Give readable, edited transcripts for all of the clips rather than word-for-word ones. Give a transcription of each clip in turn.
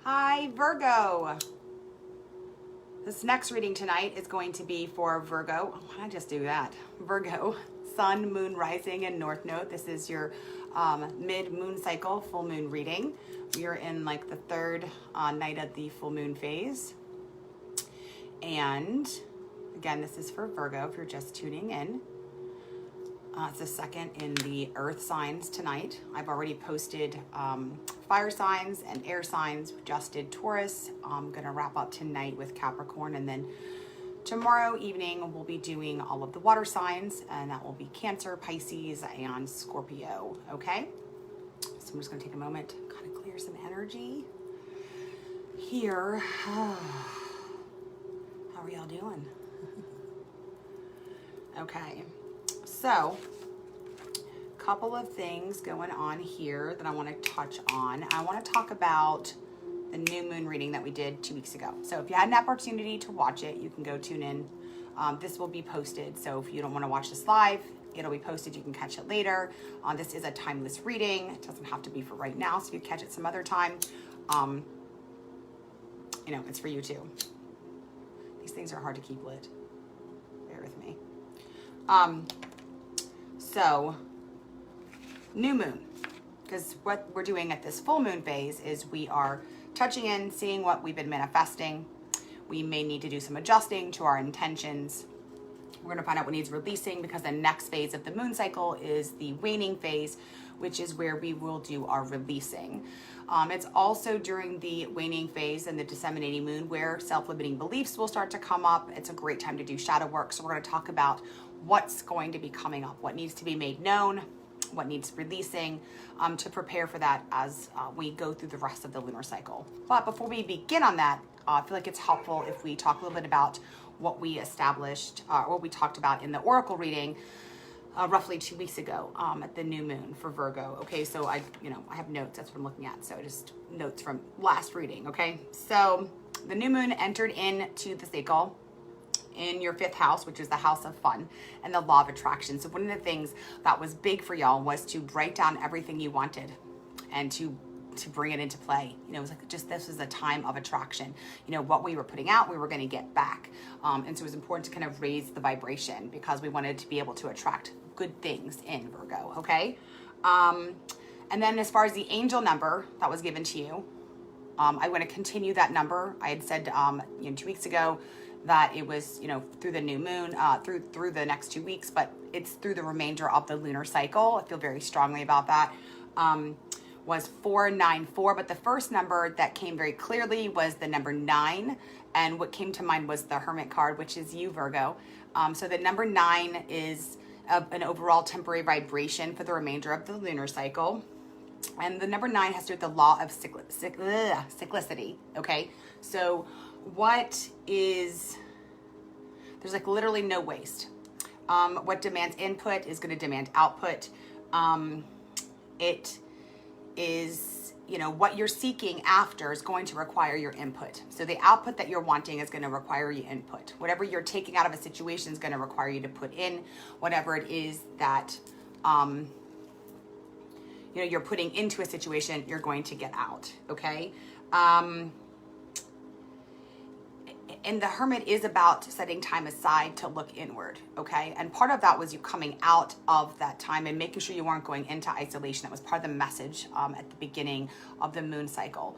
Hi, Virgo. This next reading tonight is going to be for Virgo. Why did I just do that? Virgo, Sun, Moon, Rising, and North Node. This is your mid-moon cycle, full moon reading. We are in like the third night of the full moon phase. And again, this is for Virgo if you're just tuning in. It's the second in the earth signs tonight. I've already posted fire signs and air signs. We just did Taurus. I'm going to wrap up tonight with Capricorn. And then tomorrow evening, we'll be doing all of the water signs. And that will be Cancer, Pisces, and Scorpio. Okay? So I'm just going to take a moment to kind of clear some energy here. How are y'all doing? Okay. So, a couple of things going on here that I want to touch on. I want to talk about the new moon reading that we did 2 weeks ago. So if you had an opportunity to watch it, you can go tune in. This will be posted. So if you don't want to watch this live, it'll be posted. You can catch it later. This is a timeless reading. It doesn't have to be for right now. So you catch it some other time. It's for you too. These things are hard to keep lit. Bear with me. So, new moon, because what we're doing at this full moon phase is we are touching in, seeing what we've been manifesting. We may need to do some adjusting to our intentions. We're going to find out what needs releasing because the next phase of the moon cycle is the waning phase, which is where we will do our releasing. It's also during the waning phase and the disseminating moon where self-limiting beliefs will start to come up. It's a great time to do shadow work. So we're going to talk about what's going to be coming up, what needs to be made known, what needs releasing, to prepare for that as we go through the rest of the lunar cycle. But before we begin on that, I feel like it's helpful if we talk a little bit about what we established, what we talked about in the oracle reading roughly 2 weeks ago at the new moon for Virgo. Okay, so I have notes, that's what I'm looking at. So just notes from last reading, okay? So the new moon entered into the cycle in your 5th house, which is the house of fun and the law of attraction. So one of the things that was big for y'all was to write down everything you wanted and to bring it into play. It was like this was a time of attraction. What we were putting out, we were going to get back. And so it was important to kind of raise the vibration because we wanted to be able to attract good things in Virgo, okay? And then as far as the angel number that was given to you, I want to continue that number. I had said 2 weeks ago that it was, through the new moon, through the next 2 weeks, but it's through the remainder of the lunar cycle. I feel very strongly about that. Was 494, but the first number that came very clearly was the number 9. And what came to mind was the Hermit card, which is you, Virgo. So the number 9 is an overall temporary vibration for the remainder of the lunar cycle. And the number 9 has to do with the law of cyclicity, okay? So there's like literally no waste. What demands input is going to demand output. It is, what you're seeking after is going to require your input. So the output that you're wanting is going to require your input. Whatever you're taking out of a situation is going to require you to put in whatever it is that, you're putting into a situation, you're going to get out. Okay. And the Hermit is about setting time aside to look inward, okay? And part of that was you coming out of that time and making sure you weren't going into isolation. That was part of the message at the beginning of the moon cycle.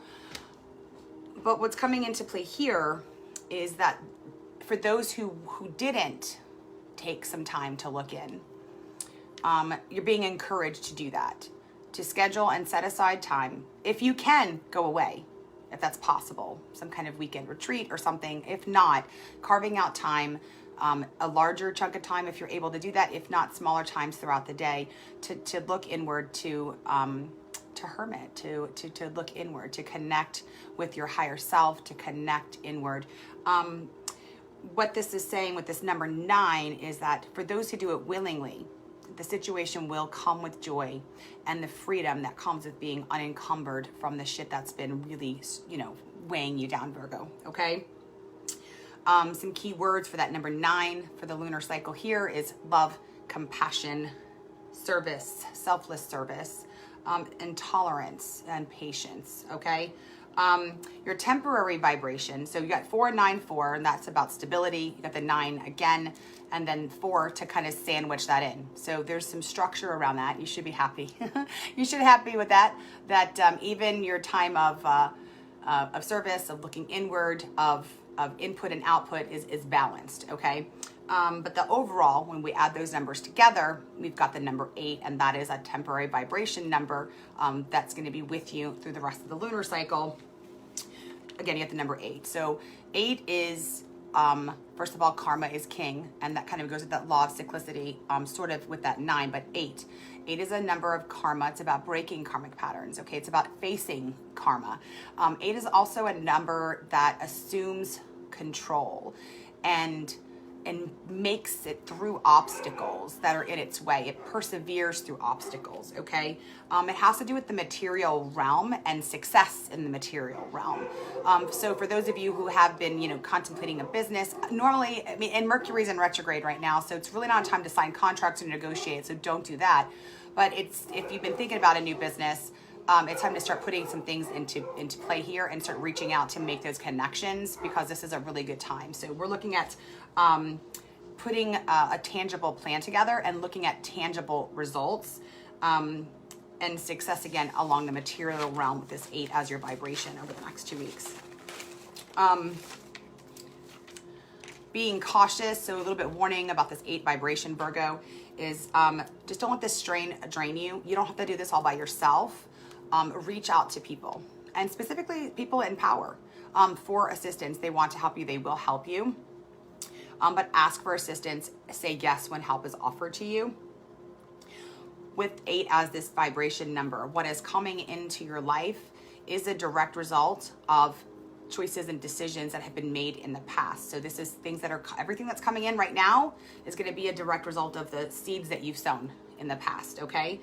But what's coming into play here is that for those who didn't take some time to look in, you're being encouraged to do that, to schedule and set aside time. If you can, go away. If that's possible, some kind of weekend retreat or something. If not, carving out time, a larger chunk of time if you're able to do that. If not, smaller times throughout the day to look inward, to hermit, to look inward, to connect with your higher self, to connect inward. What this is saying with this number 9 is that for those who do it willingly, the situation will come with joy and the freedom that comes with being unencumbered from the shit that's been really, weighing you down, Virgo, okay? Some key words for that number 9 for the lunar cycle here is love, compassion, service, selfless service, and tolerance and patience, okay? Your temporary vibration, so you got 4, 9, 4, and that's about stability. You got the 9 again, and then 4 to kind of sandwich that in. So there's some structure around that. You should be happy. You should be happy with that. That even your time of service, of looking inward, of input and output is balanced, okay? But the overall, when we add those numbers together, we've got the number 8, and that is a temporary vibration number that's going to be with you through the rest of the lunar cycle. Again, you have the number 8. So 8 is, first of all, karma is king, and that kind of goes with that law of cyclicity, sort of with that 9, but 8. 8 is a number of karma. It's about breaking karmic patterns, okay? It's about facing karma. 8 is also a number that assumes control and makes it through obstacles that are in its way. It perseveres through obstacles, okay? It has to do with the material realm and success in the material realm. So for those of you who have been, contemplating a business, normally, and Mercury's in retrograde right now, so it's really not a time to sign contracts or negotiate, so don't do that. But if you've been thinking about a new business, it's time to start putting some things into play here and start reaching out to make those connections, because this is a really good time. So we're looking at putting a tangible plan together and looking at tangible results and success again along the material realm with this 8 as your vibration over the next 2 weeks. Being cautious, so a little bit warning about this 8 vibration, Virgo, is just don't let this drain you. You don't have to do this all by yourself. Reach out to people, and specifically people in power for assistance. They want to help you. They will help you. But ask for assistance. Say yes when help is offered to you. With 8 as this vibration number, what is coming into your life is a direct result of choices and decisions that have been made in the past. So this is things that are, everything that's coming in right now is going to be a direct result of the seeds that you've sown in the past, okay?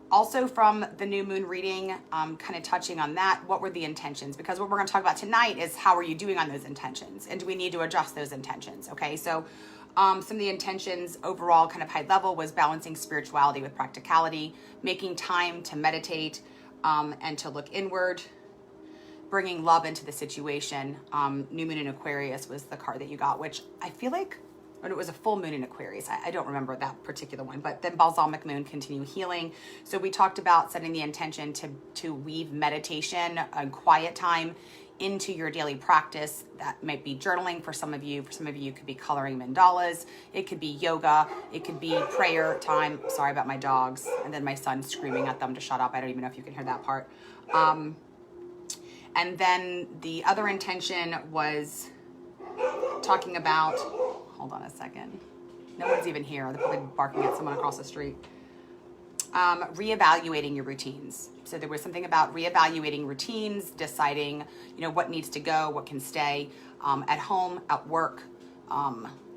Also from the new moon reading, kind of touching on that, what were the intentions? Because what we're going to talk about tonight is how are you doing on those intentions? And do we need to adjust those intentions? Okay, so some of the intentions overall kind of high level was balancing spirituality with practicality, making time to meditate and to look inward, bringing love into the situation. New moon in Aquarius was the card that you got, which I feel like, or it was a full moon in Aquarius. I don't remember that particular one, but then balsamic moon, continue healing. So we talked about setting the intention to weave meditation and quiet time into your daily practice. That might be journaling for some of you. For some of you, it could be coloring mandalas. It could be yoga. It could be prayer time. Sorry about my dogs. And then my son screaming at them to shut up. I don't even know if you can hear that part. And then the other intention was talking about, hold on a second. No one's even here. They're probably barking at someone across the street. Reevaluating your routines. So there was something about reevaluating routines, deciding, what needs to go, what can stay at home, at work,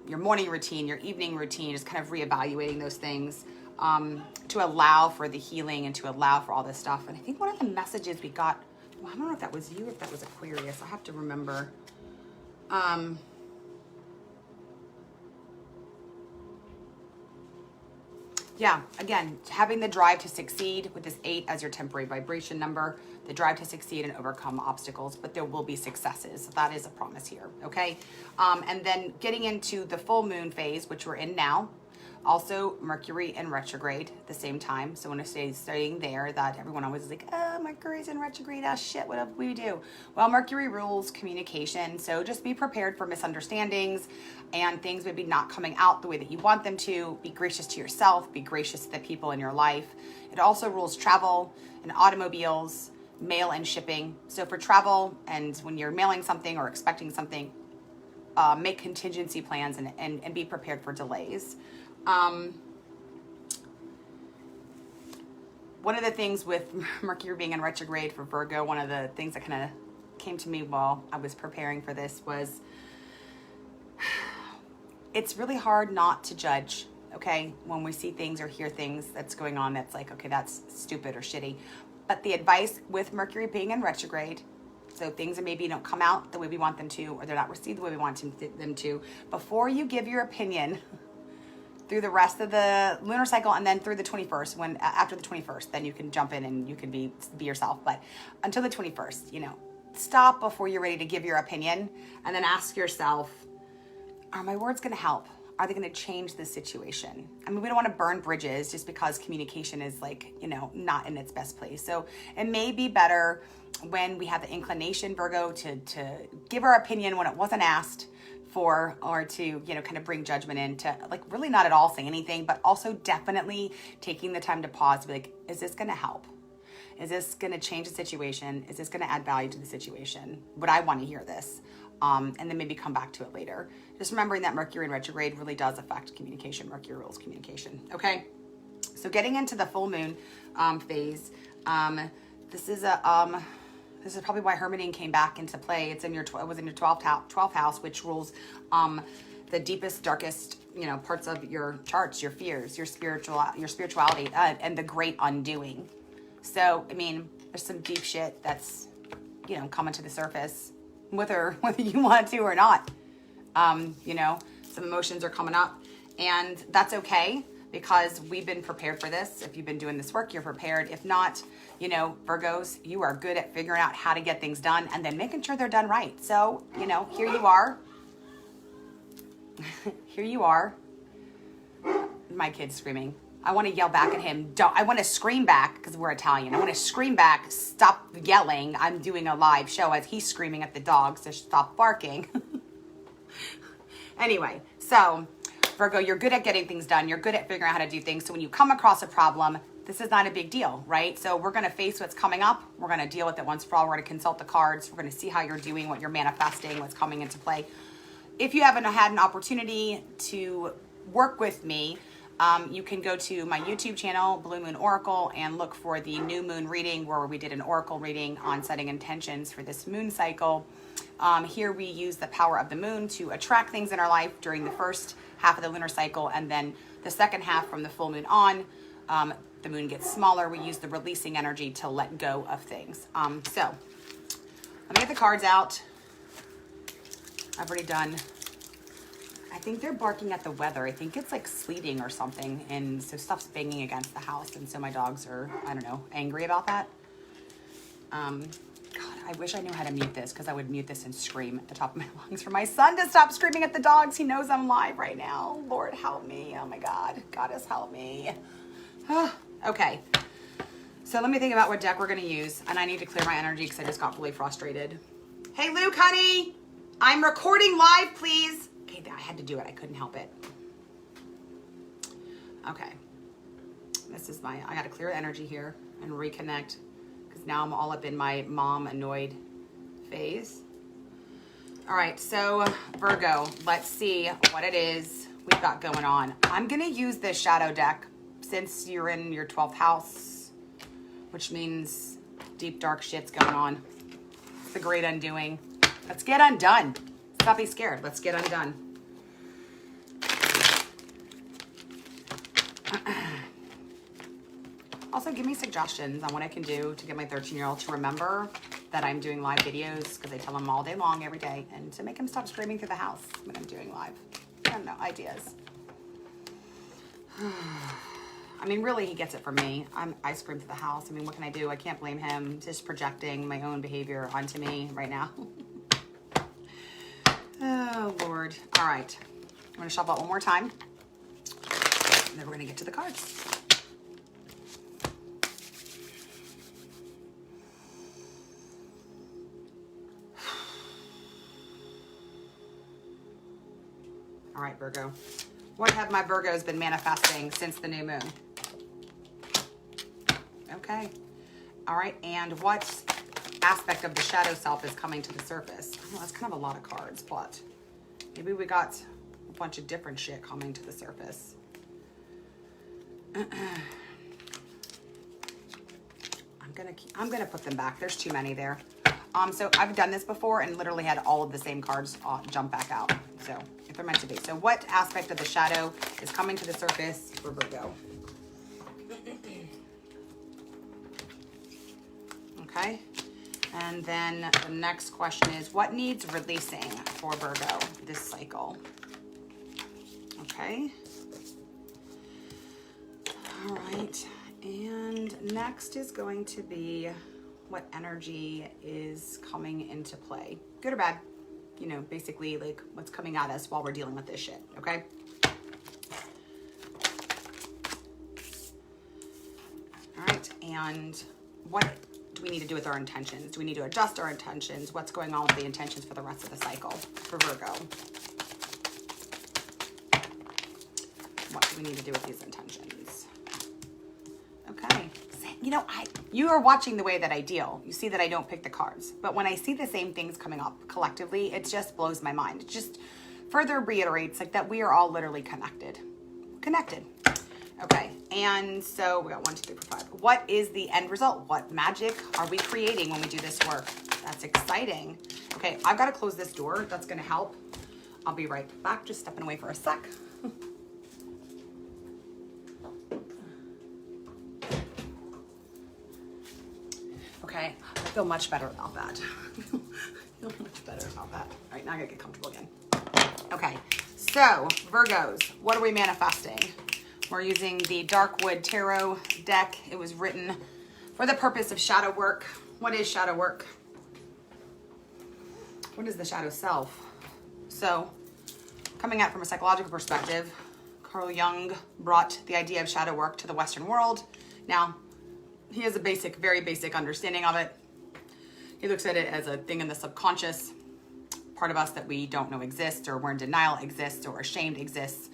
your morning routine, your evening routine, just kind of reevaluating those things to allow for the healing and to allow for all this stuff. And I think one of the messages we got, I don't know if that was you or if that was Aquarius. I have to remember. Yeah, again, having the drive to succeed with this 8 as your temporary vibration number, the drive to succeed and overcome obstacles, but there will be successes. That is a promise here, okay? And then getting into the full moon phase, which we're in now. Also, Mercury in retrograde at the same time. So when I say studying there, that everyone always is like, oh, Mercury's in retrograde, shit, what do we do? Well, Mercury rules communication, so just be prepared for misunderstandings and things maybe not coming out the way that you want them to. Be gracious to yourself, be gracious to the people in your life. It also rules travel and automobiles, mail and shipping. So for travel and when you're mailing something or expecting something, make contingency plans and be prepared for delays. One of the things with Mercury being in retrograde for Virgo, one of the things that kind of came to me while I was preparing for this was it's really hard not to judge, okay, when we see things or hear things that's going on that's like, okay, that's stupid or shitty. But the advice with Mercury being in retrograde, so things that maybe don't come out the way we want them to, or they're not received the way we want them to, before you give your opinion, through the rest of the lunar cycle, and then through the 21st. When after the 21st, then you can jump in and you can be yourself. But until the 21st, you know, stop before you're ready to give your opinion, and then ask yourself, are my words going to help? Are they going to change the situation? I mean, we don't want to burn bridges just because communication is, like, you know, not in its best place. So it may be better when we have the inclination, Virgo, to give our opinion when it wasn't asked for, or to, you know, kind of bring judgment in, to like really not at all say anything, but also definitely taking the time to pause to be like, is this going to help? Is this going to change the situation? Is this going to add value to the situation? Would I want to hear this? And then maybe come back to it later. Just remembering that Mercury in retrograde really does affect communication. Mercury rules communication. Okay. So getting into the full moon phase, this is probably why hermiting came back into play. It was in your 12th house, which rules the deepest, darkest, you know, parts of your charts, your fears, your spirituality, and the great undoing. So, I mean, there's some deep shit that's, you know, coming to the surface, whether you want to or not. You know, some emotions are coming up, and that's okay, because we've been prepared for this. If you've been doing this work, you're prepared. If not, you know, Virgos, you are good at figuring out how to get things done and then making sure they're done right. So, you know, here you are. Here you are. My kid's screaming. I want to yell back at him. I want to scream back, because we're Italian. I want to scream back, stop yelling. I'm doing a live show as he's screaming at the dogs to stop barking. Anyway, so Virgo, you're good at getting things done. You're good at figuring out how to do things. So when you come across a problem, this is not a big deal, right? So we're going to face what's coming up. We're going to deal with it once for all. We're going to consult the cards. We're going to see how you're doing, what you're manifesting, what's coming into play. If you haven't had an opportunity to work with me, you can go to my YouTube channel, Blue Moon Oracle, and look for the new moon reading, where we did an oracle reading on setting intentions for this moon cycle. Here we use the power of the moon to attract things in our life during the first half of the lunar cycle, and then the second half from the full moon on, the moon gets smaller. We use the releasing energy to let go of things. So let me get the cards out. I've already done. I think they're barking at the weather. I think it's like sleeting or something, and so stuff's banging against the house, and so my dogs are, I don't know, angry about that. God, I wish I knew how to mute this, because I would mute this and scream at the top of my lungs for my son to stop screaming at the dogs. He knows I'm live right now. Lord, help me. Oh my God. Goddess, help me. Okay. So let me think about what deck we're going to use, and I need to clear my energy because I just got really frustrated. Hey, Luke, honey. I'm recording live, please. Okay, I had to do it. I couldn't help it. Okay. This is I got to clear energy here and reconnect, because now I'm all up in my mom annoyed phase. All right, so Virgo, let's see what it is we've got going on. I'm going to use this shadow deck since you're in your 12th house, which means deep, dark shit's going on. It's the great undoing. Let's get undone. Stop being scared. Let's get undone. Also, give me suggestions on what I can do to get my 13-year-old to remember that I'm doing live videos, because I tell him all day long, every day, and to make him stop screaming through the house when I'm doing live. I don't know, ideas. I mean, really, he gets it from me. I scream through the house. I mean, what can I do? I can't blame him. Just projecting my own behavior onto me right now. Oh, Lord. All right. I'm going to shuffle it one more time, and then we're going to get to the cards. All right, Virgo. What have my Virgos been manifesting since the new moon? Okay. All right, and what aspect of the shadow self is coming to the surface? Oh, that's kind of a lot of cards, but maybe we got a bunch of different shit coming to the surface. I'm gonna put them back. There's too many there. So I've done this before and literally had all of the same cards jump back out. So if they're meant to be. So what aspect of the shadow is coming to the surface for Virgo? Okay. And then the next question is, what needs releasing for Virgo this cycle? Okay. All right, and next is going to be what energy is coming into play, good or bad, you know, basically like what's coming at us while we're dealing with this shit, okay? All right, and what do we need to do with our intentions? Do we need to adjust our intentions? What's going on with the intentions for the rest of the cycle for Virgo? What do we need to do with these intentions? Okay. You know, you are watching the way that I deal. You see that I don't pick the cards. But when I see the same things coming up collectively, it just blows my mind. It just further reiterates like that we are all literally connected. Connected. Okay. And so we got 1, 2, 3, 4, 5. What is the end result? What magic are we creating when we do this work? That's exciting. Okay. I've got to close this door. That's going to help. I'll be right back. Just stepping away for a sec. Okay, I feel much better about that. I feel much better about that. All right, now I gotta get comfortable again. Okay, so Virgos, what are we manifesting? We're using the Darkwood Tarot deck. It was written for the purpose of shadow work. What is shadow work? What is the shadow self? So, coming at from a psychological perspective, Carl Jung brought the idea of shadow work to the Western world. Now, he has a basic, very basic understanding of it. He looks at it as a thing in the subconscious, part of us that we don't know exists, or we're in denial exists, or ashamed exists.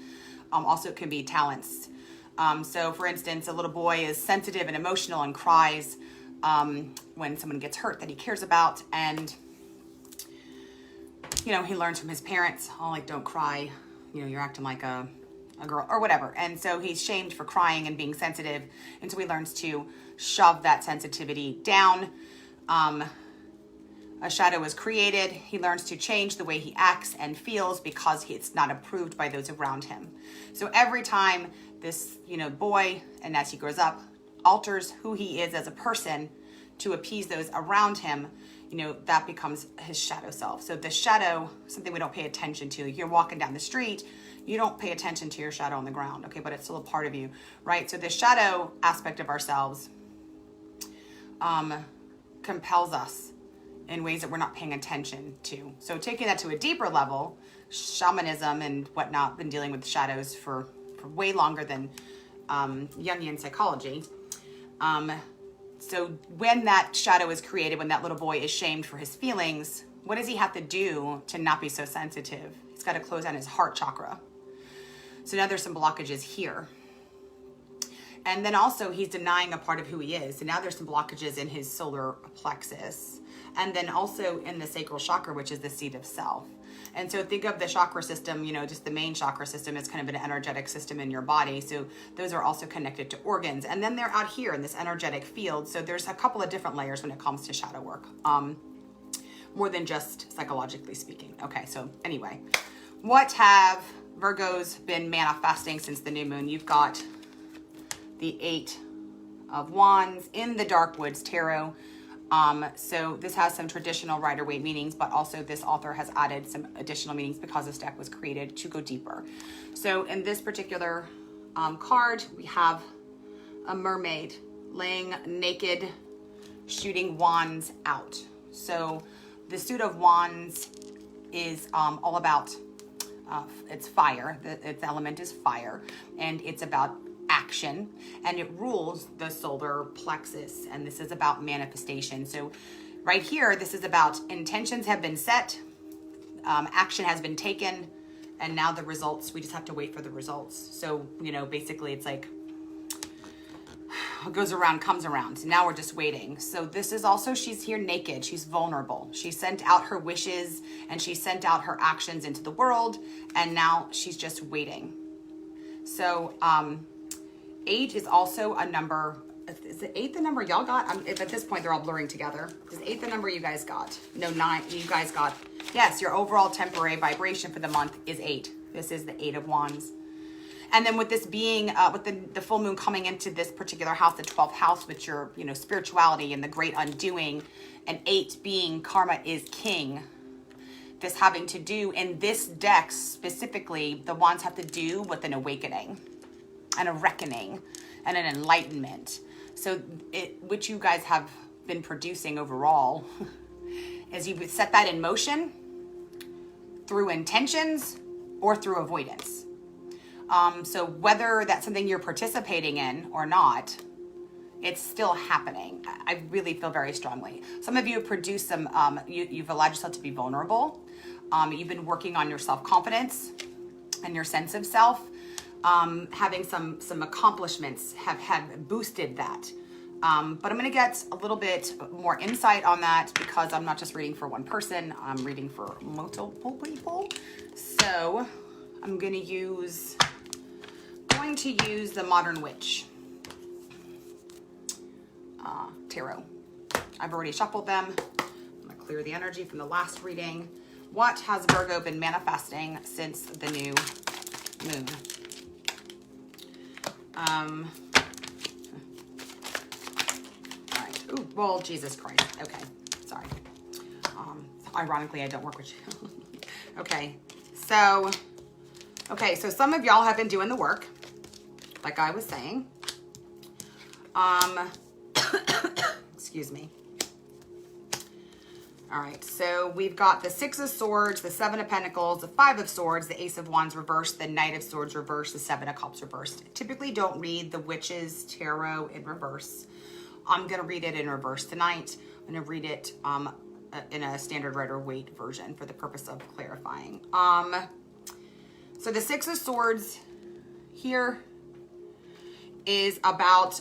Also, it can be talents. So, for instance, a little boy is sensitive and emotional and cries when someone gets hurt that he cares about. And, you know, he learns from his parents, oh, like, don't cry. You know, you're acting like a girl or whatever. And so he's shamed for crying and being sensitive. And so he learns to shove that sensitivity down. A shadow is created. He learns to change the way he acts and feels because it's not approved by those around him. So every time this, you know, boy, and as he grows up, alters who he is as a person to appease those around him, you know, that becomes his shadow self. So the shadow, something we don't pay attention to. You're walking down the street, you don't pay attention to your shadow on the ground, okay, but it's still a part of you, right? So the shadow aspect of ourselves compels us in ways that we're not paying attention to. So taking that to a deeper level, shamanism and whatnot, been dealing with shadows for way longer than Jungian psychology. So when that shadow is created, when that little boy is shamed for his feelings, what does he have to do to not be so sensitive? He's got to close down his heart chakra. So now there's some blockages here. And then also he's denying a part of who he is. So now there's some blockages in his solar plexus. And then also in the sacral chakra, which is the seat of self. And so think of the chakra system, you know, just the main chakra system is kind of an energetic system in your body. So those are also connected to organs. And then they're out here in this energetic field. So there's a couple of different layers when it comes to shadow work. More than just psychologically speaking. Okay, so anyway, what have Virgos been manifesting since the new moon? You've got the 8 of Wands in the Darkwoods Tarot. So this has some traditional Rider-Waite meanings, but also this author has added some additional meanings because this deck was created to go deeper. So in this particular card, we have a mermaid laying naked, shooting wands out. So the suit of wands is all about, it's fire. Its element is fire, and it's about action, and it rules the solar plexus, and this is about manifestation. So right here, this is about intentions have been set, action has been taken, and now the results, we just have to wait for the results. So, you know, basically it's like what goes around comes around. So now we're just waiting. So this is also, she's here naked, she's vulnerable. She sent out her wishes and she sent out her actions into the world, and now she's just waiting. So 8 is also a number. Is the 8 the number y'all got? At this point, they're all blurring together. Is 8 the number you guys got? No, 9. You guys got. Yes, your overall temporary vibration for the month is 8. This is the 8 of Wands. And then with this being, with the full moon coming into this particular house, the 12th house, with your, you know, spirituality and the great undoing, and 8 being karma is king. This having to do, in this deck specifically, the Wands have to do with an awakening and a reckoning. and an enlightenment. So which you guys have been producing overall is you set that in motion through intentions or through avoidance. So whether that's something you're participating in or not, it's still happening. I really feel very strongly. Some of you have produced some, you've allowed yourself to be vulnerable. You've been working on your self-confidence and your sense of self. Having some accomplishments have boosted that. But I'm going to get a little bit more insight on that because I'm not just reading for one person. I'm reading for multiple people. So I'm going to use the Modern Witch tarot. I've already shuffled them. I'm going to clear the energy from the last reading. What has Virgo been manifesting since the new moon? All right. Ooh, well, Jesus Christ. Okay. Sorry. Ironically, I don't work with you. Okay. So some of y'all have been doing the work, like I was saying. Excuse me. All right, so we've got the Six of Swords, the Seven of Pentacles, the Five of Swords, the Ace of Wands reversed, the Knight of Swords reversed, the Seven of Cups reversed. Typically don't read the Witch's Tarot in reverse. I'm going to read it in reverse tonight. I'm going to read it in a standard Rider-Waite version for the purpose of clarifying. So the Six of Swords here is about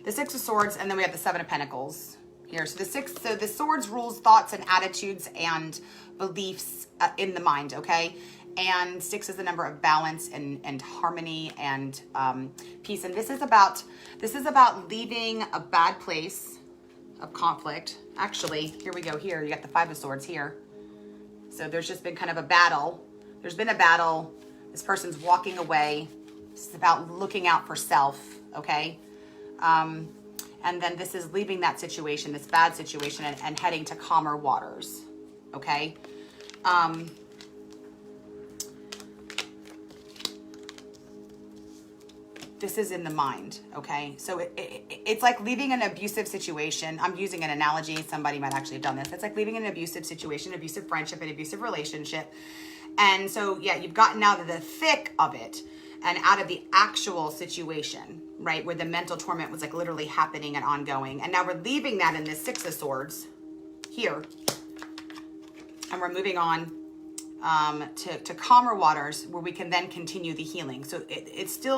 the Six of Swords, and then we have the Seven of Pentacles here. So the Swords rules thoughts and attitudes and beliefs in the mind, okay? And 6 is the number of balance and harmony and peace. And this is about leaving a bad place of conflict. Actually, here we go. Here you got the Five of Swords here. So there's just been kind of a battle. There's been a battle. This person's walking away. It's about looking out for self, okay? And then this is leaving that situation, this bad situation, and heading to calmer waters, okay? This is in the mind, okay? So it's like leaving an abusive situation. I'm using an analogy. Somebody might actually have done this. It's like leaving an abusive situation, abusive friendship, an abusive relationship. And so, yeah, you've gotten out of the thick of it and out of the actual situation, right? Where the mental torment was like literally happening and ongoing. And now we're leaving that in this Six of Swords here. And we're moving on to calmer waters where we can then continue the healing. So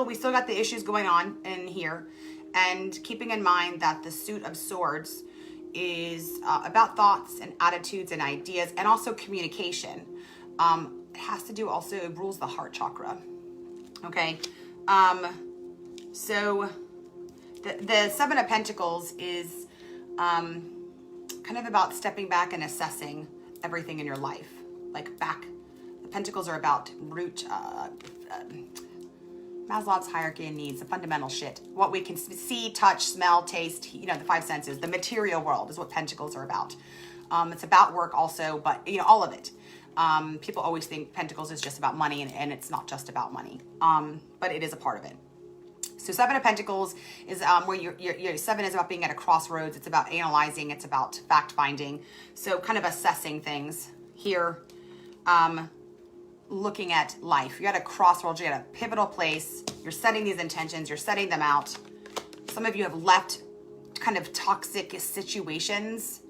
we still got the issues going on in here. And keeping in mind that the Suit of Swords is about thoughts and attitudes and ideas and also communication. It has to do also, it rules the heart chakra. Okay. So the Seven of Pentacles is kind of about stepping back and assessing everything in your life. Like back, the Pentacles are about root, Maslow's hierarchy of needs, the fundamental shit. What we can see, touch, smell, taste, the 5 senses. The material world is what Pentacles are about. It's about work also, but all of it. People always think Pentacles is just about money, and it's not just about money, but it is a part of it. So Seven of Pentacles is where your 7 is about being at a crossroads. It's about analyzing. It's about fact-finding. So kind of assessing things here, looking at life. You're at a crossroads. You're at a pivotal place. You're setting these intentions. You're setting them out. Some of you have left kind of toxic situations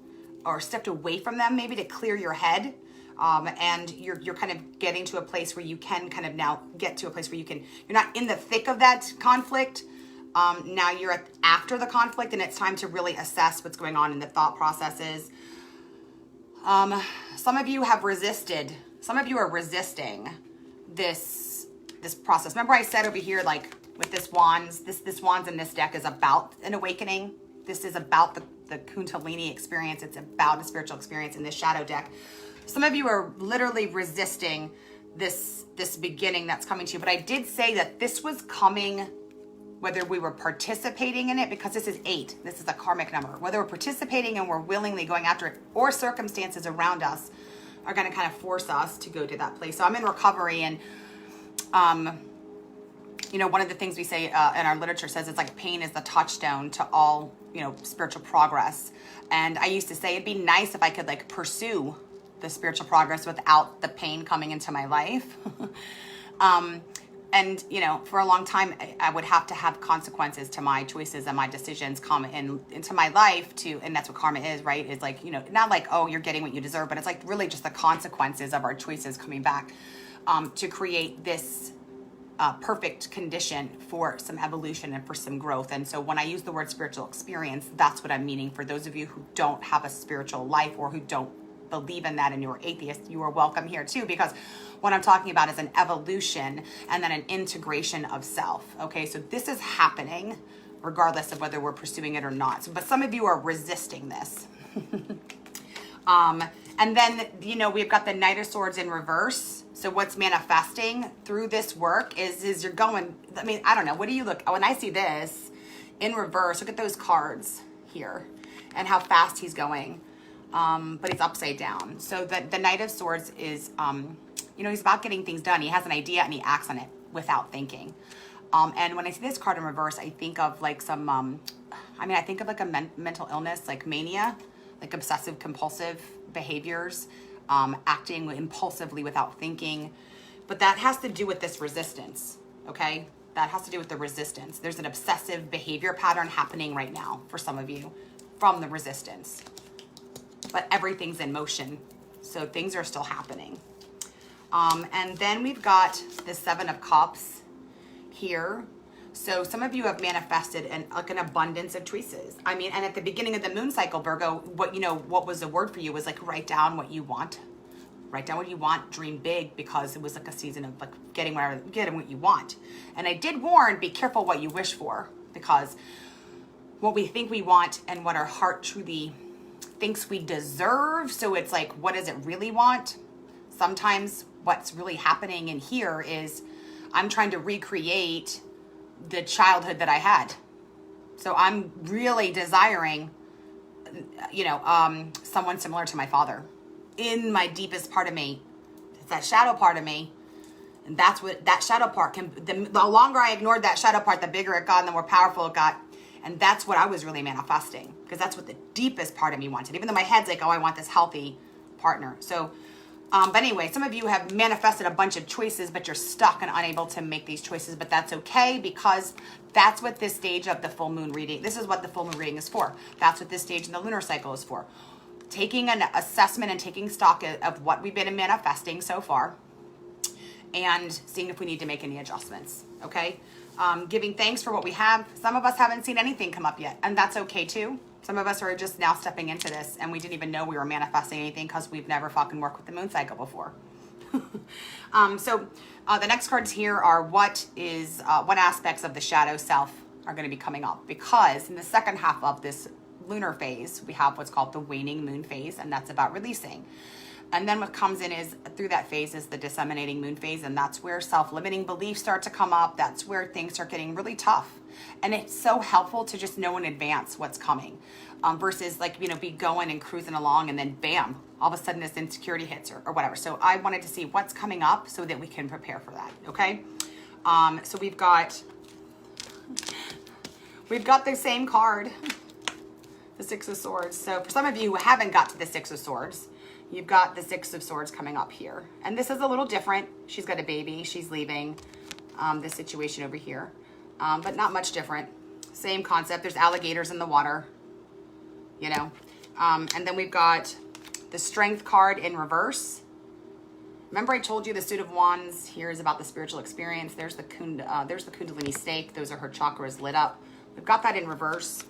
or stepped away from them maybe to clear your head. And you're kind of getting to a place where you can kind of now get to a place where you're not in the thick of that conflict. Now you're after the conflict, and it's time to really assess what's going on in the thought processes. Some of you have resisted. Some of you are resisting this process. Remember I said over here, like with this wands, this wands in this deck is about an awakening. This is about the Kundalini experience. It's about a spiritual experience in this shadow deck. Some of you are literally resisting this beginning that's coming to you. But I did say that this was coming whether we were participating in it, because this is 8. This is a karmic number. Whether we're participating and we're willingly going after it, or circumstances around us are going to kind of force us to go to that place. So I'm in recovery, and You know, one of the things we say in our literature says it's like pain is the touchstone to all, you know, spiritual progress. And I used to say it'd be nice if I could like pursue the spiritual progress without the pain coming into my life. And, you know, for a long time, I would have to have consequences to my choices and my decisions come into my life and that's what karma is, right? It's like, you know, not like, oh, you're getting what you deserve, but it's like really just the consequences of our choices coming back to create this perfect condition for some evolution and for some growth. And so when I use the word spiritual experience, that's what I'm meaning. For those of you who don't have a spiritual life or who don't believe in that and you're atheist, you are welcome here too, because what I'm talking about is an evolution and then an integration of self. Okay, so this is happening regardless of whether we're pursuing it or not. So, but some of you are resisting this. And then, you know, we've got the Knight of Swords in reverse. So what's manifesting through this work is you're going, I mean, I don't know, what do you look, when I see this in reverse, look at those cards here and how fast he's going. But he's upside down. So the Knight of Swords is, you know, he's about getting things done. He has an idea and he acts on it without thinking. And when I see this card in reverse, I think of like some, I think of like a mental illness, like mania, like obsessive compulsive behaviors, acting impulsively without thinking. But that has to do with this resistance, okay? That has to do with the resistance. There's an obsessive behavior pattern happening right now for some of you from the resistance. But everything's in motion, so things are still happening. And then we've got the Seven of Cups here. So some of you have manifested an abundance of choices. I mean, and at the beginning of the moon cycle, Virgo, what was the word for you was like, write down what you want. Write down what you want, dream big, because it was like a season of like getting what you want. And I did warn, be careful what you wish for, because what we think we want and what our heart truly thinks we deserve. So it's like, what does it really want? Sometimes what's really happening in here is I'm trying to recreate the childhood that I had. So I'm really desiring, someone similar to my father in my deepest part of me. It's that shadow part of me. And that's what that shadow part the longer I ignored that shadow part, the bigger it got and the more powerful it got. And that's what I was really manifesting, because that's what the deepest part of me wanted, even though my head's like, oh, I want this healthy partner. So, but anyway, some of you have manifested a bunch of choices, but you're stuck and unable to make these choices, but that's okay, because that's what this stage of the full moon reading, this is what the full moon reading is for. That's what this stage in the lunar cycle is for. Taking an assessment and taking stock of what we've been manifesting so far and seeing if we need to make any adjustments, okay? Giving thanks for what we have. Some of us haven't seen anything come up yet, and that's okay too. Some of us are just now stepping into this, and we didn't even know we were manifesting anything because we've never fucking worked with the moon cycle before. So the next cards here are what aspects of the shadow self are going to be coming up, because in the second half of this lunar phase, we have what's called the waning moon phase, and that's about releasing. And then what comes in is, through that phase, is the disseminating moon phase, and that's where self-limiting beliefs start to come up. That's where things start getting really tough. And it's so helpful to just know in advance what's coming, versus be going and cruising along and then bam, all of a sudden this insecurity hits or whatever. So I wanted to see what's coming up so that we can prepare for that, okay? So we've got the same card, the Six of Swords. So for some of you who haven't got to the Six of Swords, you've got the Six of Swords coming up here. And this is a little different. She's got a baby. She's leaving this situation over here. But not much different. Same concept. There's alligators in the water, And then we've got the Strength card in reverse. Remember I told you the Suit of Wands here is about the spiritual experience. There's the Kundalini stake. Those are her chakras lit up. We've got that in reverse.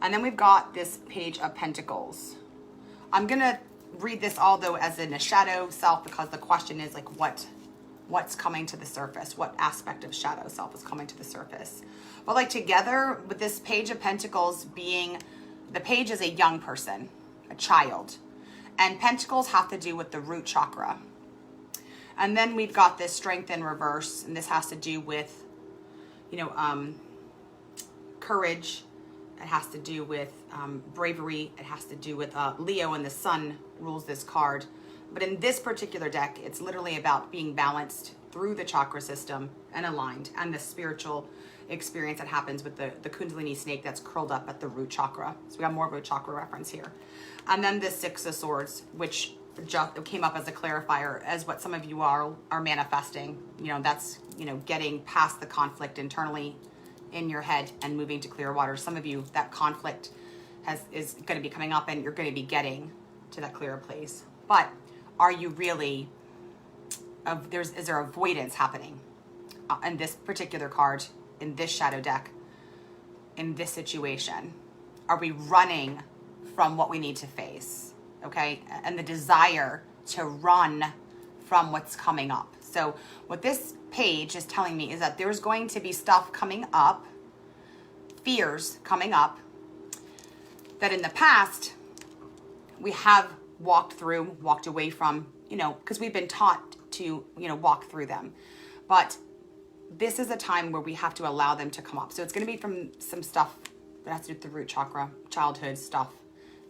And then we've got this Page of Pentacles. I'm going to read this all, though, as in a shadow self, because the question is, what's coming to the surface? What aspect of shadow self is coming to the surface? Well, together with this Page of Pentacles being, the page is a young person, a child. And Pentacles have to do with the root chakra. And then we've got this Strength in reverse, and this has to do with, courage. It has to do with bravery. It has to do with Leo, and the sun rules this card. But in this particular deck, it's literally about being balanced through the chakra system and aligned, and the spiritual experience that happens with the Kundalini snake that's curled up at the root chakra. So we got more of a chakra reference here. And then the Six of Swords, which just came up as a clarifier as what some of you are manifesting. You know, that's, you know, getting past the conflict internally in your head and moving to clear water. Some of you, that conflict is going to be coming up and you're going to be getting to that clearer place. But are you really, is there avoidance happening in this particular card, in this shadow deck, in this situation? Are we running from what we need to face? Okay, and the desire to run from what's coming up. So what this page is telling me is that there's going to be stuff coming up, fears coming up, that in the past we have walked away from, you know, because we've been taught to, you know, walk through them. But this is a time where we have to allow them to come up. So it's going to be from some stuff that has to do with the root chakra, childhood stuff.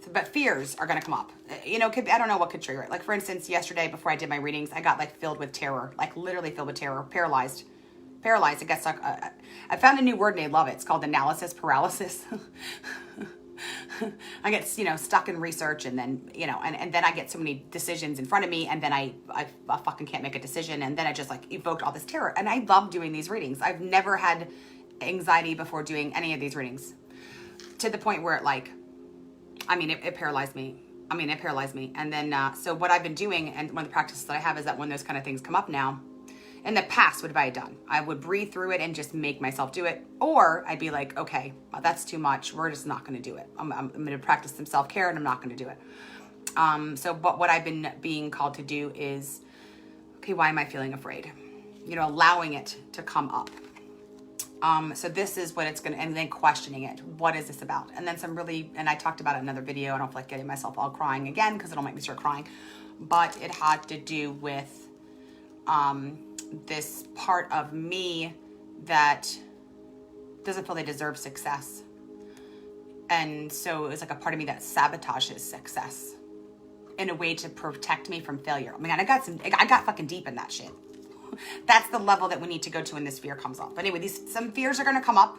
So, but fears are going to come up. You know, I don't know what could trigger it. Like, for instance, yesterday before I did my readings, I got like filled with terror, like literally filled with terror, paralyzed. It gets stuck. I found a new word and I love it. It's called analysis paralysis. I get, you know, stuck in research, and then, you know, and then I get so many decisions in front of me, and then I fucking can't make a decision, and then I just like evoked all this terror. And I love doing these readings. I've never had anxiety before doing any of these readings, to the point where it like, I mean, it paralyzed me. And then, so what I've been doing, and one of the practices that I have, is that when those kind of things come up now, in the past, what have I done? I would breathe through it and just make myself do it. Or I'd be like, okay, that's too much. We're just not going to do it. I'm going to practice some self-care, and I'm not going to do it. But what I've been being called to do is, okay, why am I feeling afraid? You know, allowing it to come up. So this is what it's going to, and then questioning it. What is this about? And then and I talked about it in another video. I don't feel like getting myself all crying again, because it'll make me start crying. But it had to do with this part of me that doesn't feel they deserve success. And so it was like a part of me that sabotages success in a way to protect me from failure. I mean, I got fucking deep in that shit. That's the level that we need to go to when this fear comes up. But anyway, some fears are going to come up.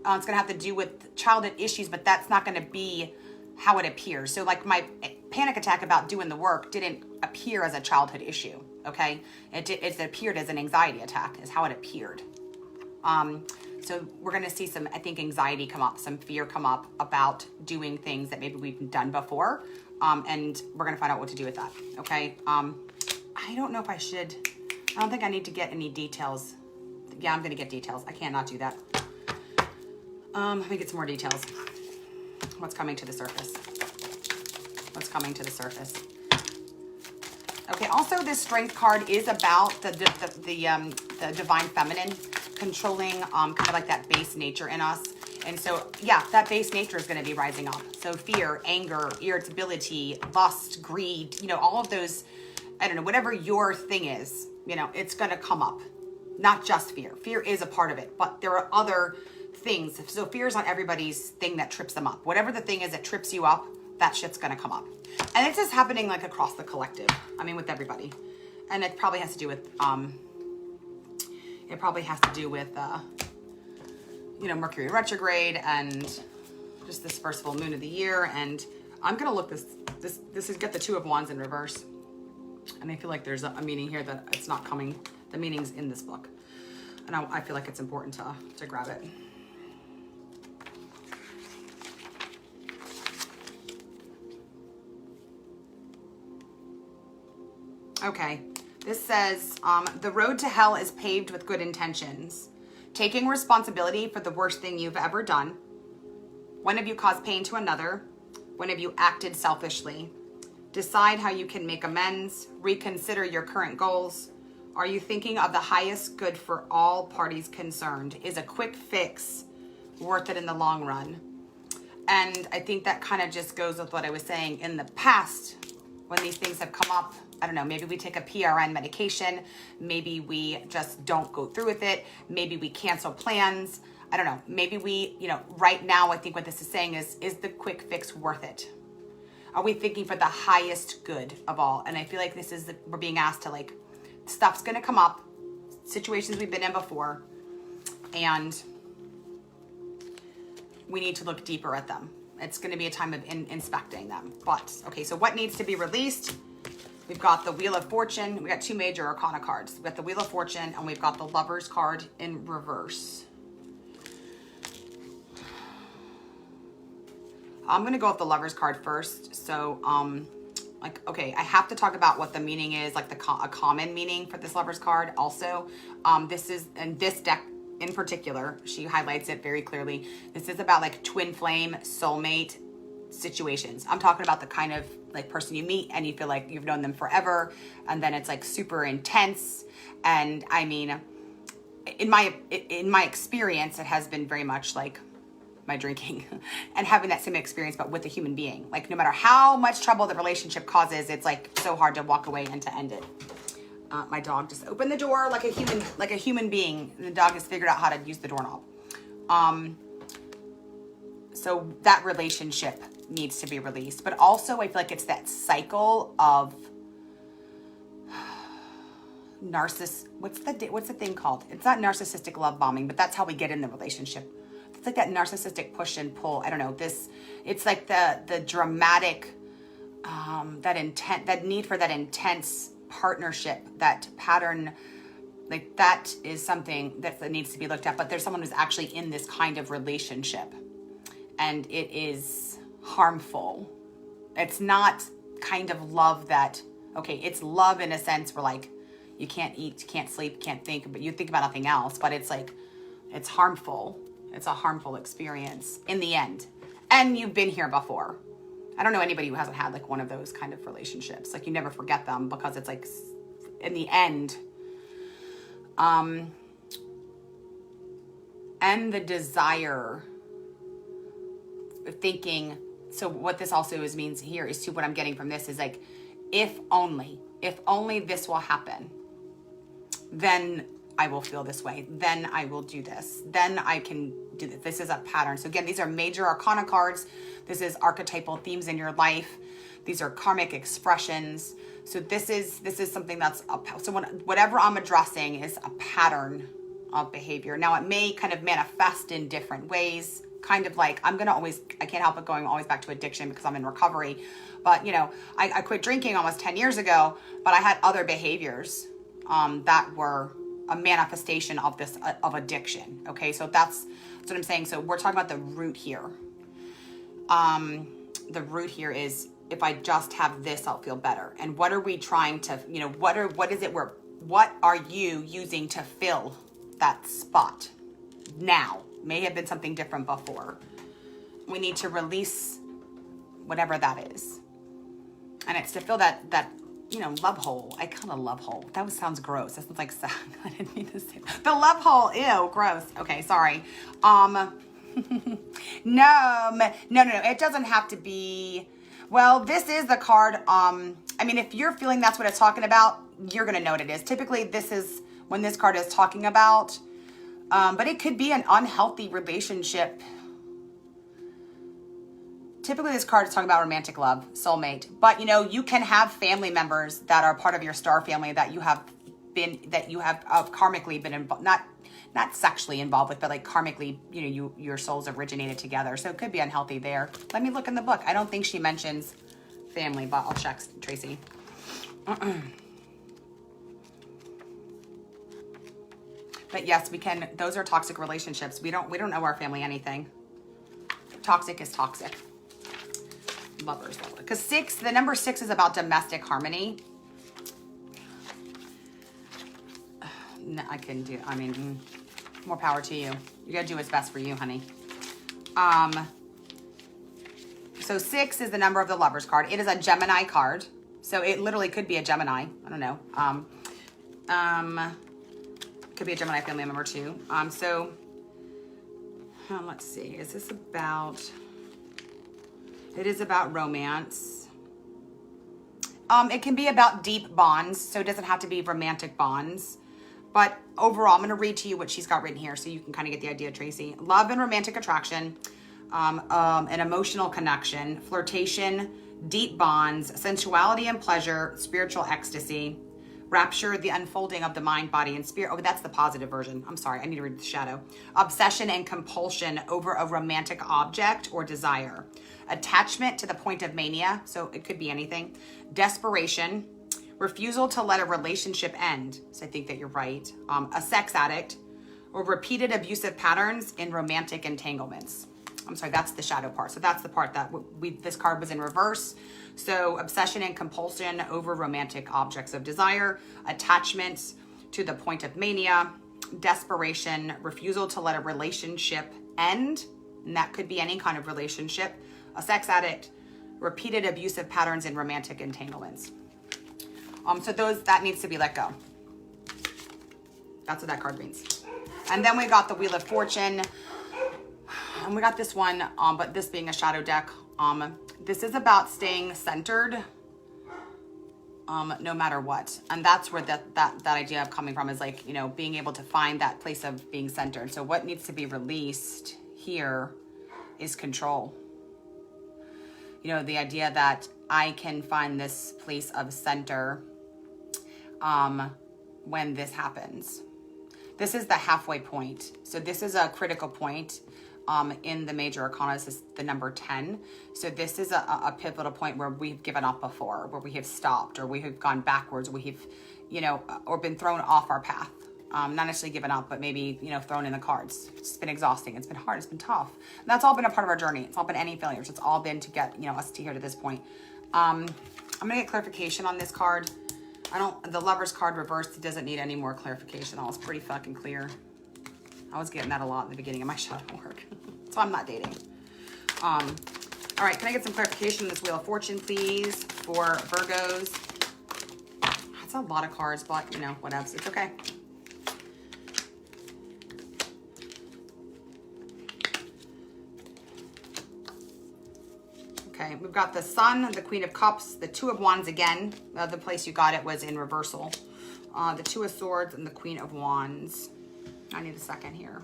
It's going to have to do with childhood issues, but that's not going to be how it appears. So like my panic attack about doing the work didn't appear as a childhood issue. Okay. It appeared as an anxiety attack, is how it appeared. So we're going to see some, I think, anxiety come up, some fear come up about doing things that maybe we've done before. And we're going to find out what to do with that. Okay. I don't know if I should. I don't think I need to get any details. Yeah, I'm going to get details. I can't not do that. Let me get some more details. What's coming to the surface? What's coming to the surface? Okay, also this Strength card is about the divine feminine, controlling kind of like that base nature in us. And so, yeah, that base nature is going to be rising up. So fear, anger, irritability, lust, greed, you know, all of those, I don't know, whatever your thing is, you know, it's going to come up. Not just fear. Fear is a part of it, but there are other things. So fear is not everybody's thing that trips them up. Whatever the thing is that trips you up, that shit's going to come up. And it's just happening like across the collective. I mean, with everybody. And it probably has to do with, you know, Mercury retrograde and just this first full moon of the year. And I'm going to look this is get the Two of Wands in reverse. And I feel like there's a meaning here that it's not coming. The meaning's in this book. And I feel like it's important to grab it. Okay, this says, the road to hell is paved with good intentions. Taking responsibility for the worst thing you've ever done. When have you caused pain to another? When have you acted selfishly? Decide how you can make amends. Reconsider your current goals. Are you thinking of the highest good for all parties concerned? Is a quick fix worth it in the long run? And I think that kind of just goes with what I was saying in the past when these things have come up. I don't know, maybe we take a PRN medication. Maybe we just don't go through with it. Maybe we cancel plans. I don't know. Maybe we, you know, right now, I think what this is saying is the quick fix worth it? Are we thinking for the highest good of all? And I feel like we're being asked to, like, stuff's going to come up. situations we've been in before, and we need to look deeper at them. It's going to be a time of inspecting them. But, okay, so what needs to be released? We've got the Wheel of Fortune. We got 2 major arcana cards. We've got the Wheel of Fortune, and we've got the Lover's card in reverse. I'm going to go with the Lover's card first. So, like, okay, I have to talk about what the meaning is, like a common meaning for this Lover's card. Also, this is, in this deck in particular, she highlights it very clearly. This is about like twin flame, soulmate situations. I'm talking about the kind of like person you meet and you feel like you've known them forever, and then it's like super intense. And I mean, in my experience, it has been very much like my drinking and having that same experience, but with a human being. Like, no matter how much trouble the relationship causes, it's like so hard to walk away and to end it. My dog just opened the door like a human being. The dog has figured out how to use the doorknob. So that relationship needs to be released, but also I feel like it's that cycle of what's the thing called? It's not narcissistic love bombing, but that's how we get in the relationship. It's like that narcissistic push and pull. I don't know. It's like the dramatic, that need for that intense partnership, that pattern. Like, that is something that needs to be looked at. But there's someone who's actually in this kind of relationship, and it is harmful. It's not kind of love that, okay, it's love in a sense where like you can't eat, you can't sleep, you can't think, but you think about nothing else. But it's like, it's harmful. It's a harmful experience in the end. And you've been here before. I don't know anybody who hasn't had like one of those kind of relationships. Like, you never forget them because it's like, in the end, and the desire of thinking. So what this also means here is, to what I'm getting from this is like, if only this will happen, then I will feel this way. Then I will do this. Then I can do this. This is a pattern. So again, these are major arcana cards. This is archetypal themes in your life. These are karmic expressions. So this is something that's whatever I'm addressing is a pattern of behavior. Now, it may kind of manifest in different ways. Kind of like, I can't help it going always back to addiction because I'm in recovery. But, you know, I quit drinking almost 10 years ago, but I had other behaviors that were a manifestation of this, of addiction. Okay, so that's what I'm saying. So we're talking about the root here. The root here is, if I just have this, I'll feel better. And what are we trying to, you know, what are you using to fill that spot now? May have been something different before. We need to release whatever that is. And it's to fill that, you know, love hole. I call it a love hole. That sounds gross. That sounds like, I didn't mean to say that. The love hole, ew, gross. Okay, sorry. No, it doesn't have to be. Well, this is the card. I mean, if you're feeling that's what it's talking about, you're going to know what it is. Typically, this is when this card is talking about, but it could be an unhealthy relationship. Typically, this card is talking about romantic love, soulmate. But, you know, you can have family members that are part of your star family that you have karmically been involved, not sexually involved with, but like karmically, you know, your souls originated together. So it could be unhealthy there. Let me look in the book. I don't think she mentions family, but I'll check, Tracy. But yes, we can. Those are toxic relationships. We don't owe our family anything. Toxic is toxic. Lovers. Because the number 6 is about domestic harmony. No, I can do, I mean, more power to you. You gotta do what's best for you, honey. So 6 is the number of the Lovers card. It is a Gemini card. So it literally could be a Gemini. I don't know. Could be a Gemini family member too. Let's see. Is this about... It is about romance. It can be about deep bonds, so it doesn't have to be romantic bonds. But overall, I'm going to read to you what she's got written here so you can kind of get the idea, Tracy. Love and romantic attraction, an emotional connection, flirtation, deep bonds, sensuality and pleasure, spiritual ecstasy, Rapture, the unfolding of the mind, body, and spirit. Oh, that's the positive version. I'm sorry, I need to read the shadow. Obsession and compulsion over a romantic object or desire. Attachment to the point of mania, so it could be anything. Desperation, refusal to let a relationship end, so I think that you're right. A sex addict, or repeated abusive patterns in romantic entanglements. I'm sorry, that's the shadow part. So that's the part that this card was in reverse. So obsession and compulsion over romantic objects of desire, attachments to the point of mania, desperation, refusal to let a relationship end, and that could be any kind of relationship, a sex addict, repeated abusive patterns in romantic entanglements. So that needs to be let go. That's what that card means. And then we got the Wheel of Fortune. And we got this one, but this being a shadow deck. This is about staying centered no matter what. And that's where that idea of coming from is like, you know, being able to find that place of being centered. So what needs to be released here is control. You know, the idea that I can find this place of center when this happens. This is the halfway point. So this is a critical point in the major arcana. This is the number 10. So this is a pivotal point where we've given up before, where we have stopped, or we have gone backwards, or we have, you know, or been thrown off our path. Not necessarily given up, but maybe, you know, thrown in the cards. It's been exhausting. It's been hard. It's been tough. And that's all been a part of our journey. It's all been any failures. It's all been to get, you know, us to here to this point. I'm going to get clarification on this card. The Lover's card reversed, it doesn't need any more clarification. All is pretty fucking clear. I was getting that a lot in the beginning of my shadow work. So I'm not dating. All right, can I get some clarification on this Wheel of Fortune, please, for Virgos? That's a lot of cards, but, you know, whatever. It's okay. Okay, we've got the Sun, the Queen of Cups, the Two of Wands again. The place you got it was in reversal. The Two of Swords and the Queen of Wands. I need a second here.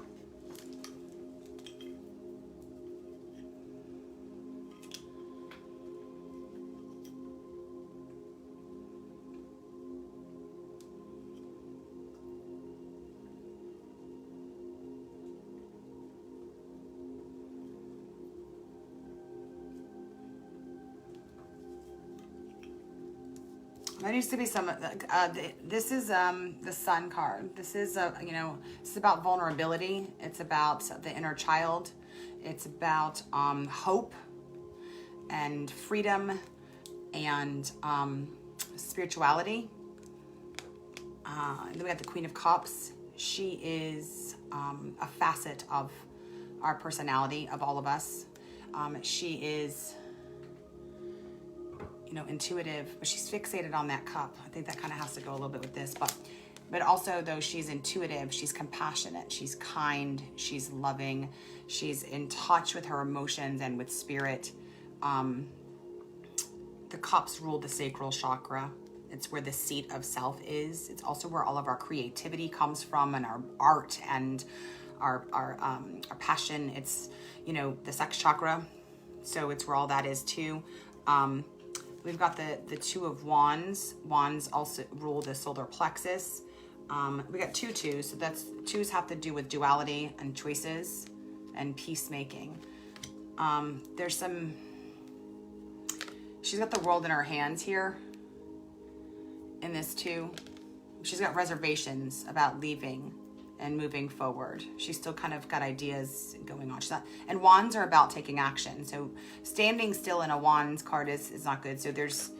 There needs to be some, this is the Sun card. This is, you know, it's about vulnerability. It's about the inner child. It's about hope and freedom and spirituality. And then we have the Queen of Cups. She is a facet of our personality, of all of us. She is, you know, intuitive, but she's fixated on that cup. I think that kind of has to go a little bit with this, but also though she's intuitive, she's compassionate, she's kind, she's loving, she's in touch with her emotions and with spirit. The cups rule the sacral chakra. It's where the seat of self is. It's also where all of our creativity comes from, and our art and our passion. It's, you know, the sex chakra. So it's where all that is too. We've got the Two of Wands. Wands also rule the solar plexus. We got two twos. So that's twos have to do with duality and choices and peacemaking. There's some, she's got the world in her hands here in this two. She's got reservations about leaving and moving forward. She's still kind of got ideas going on. She's not, and wands are about taking action. So standing still in a wands card is not good. So there's,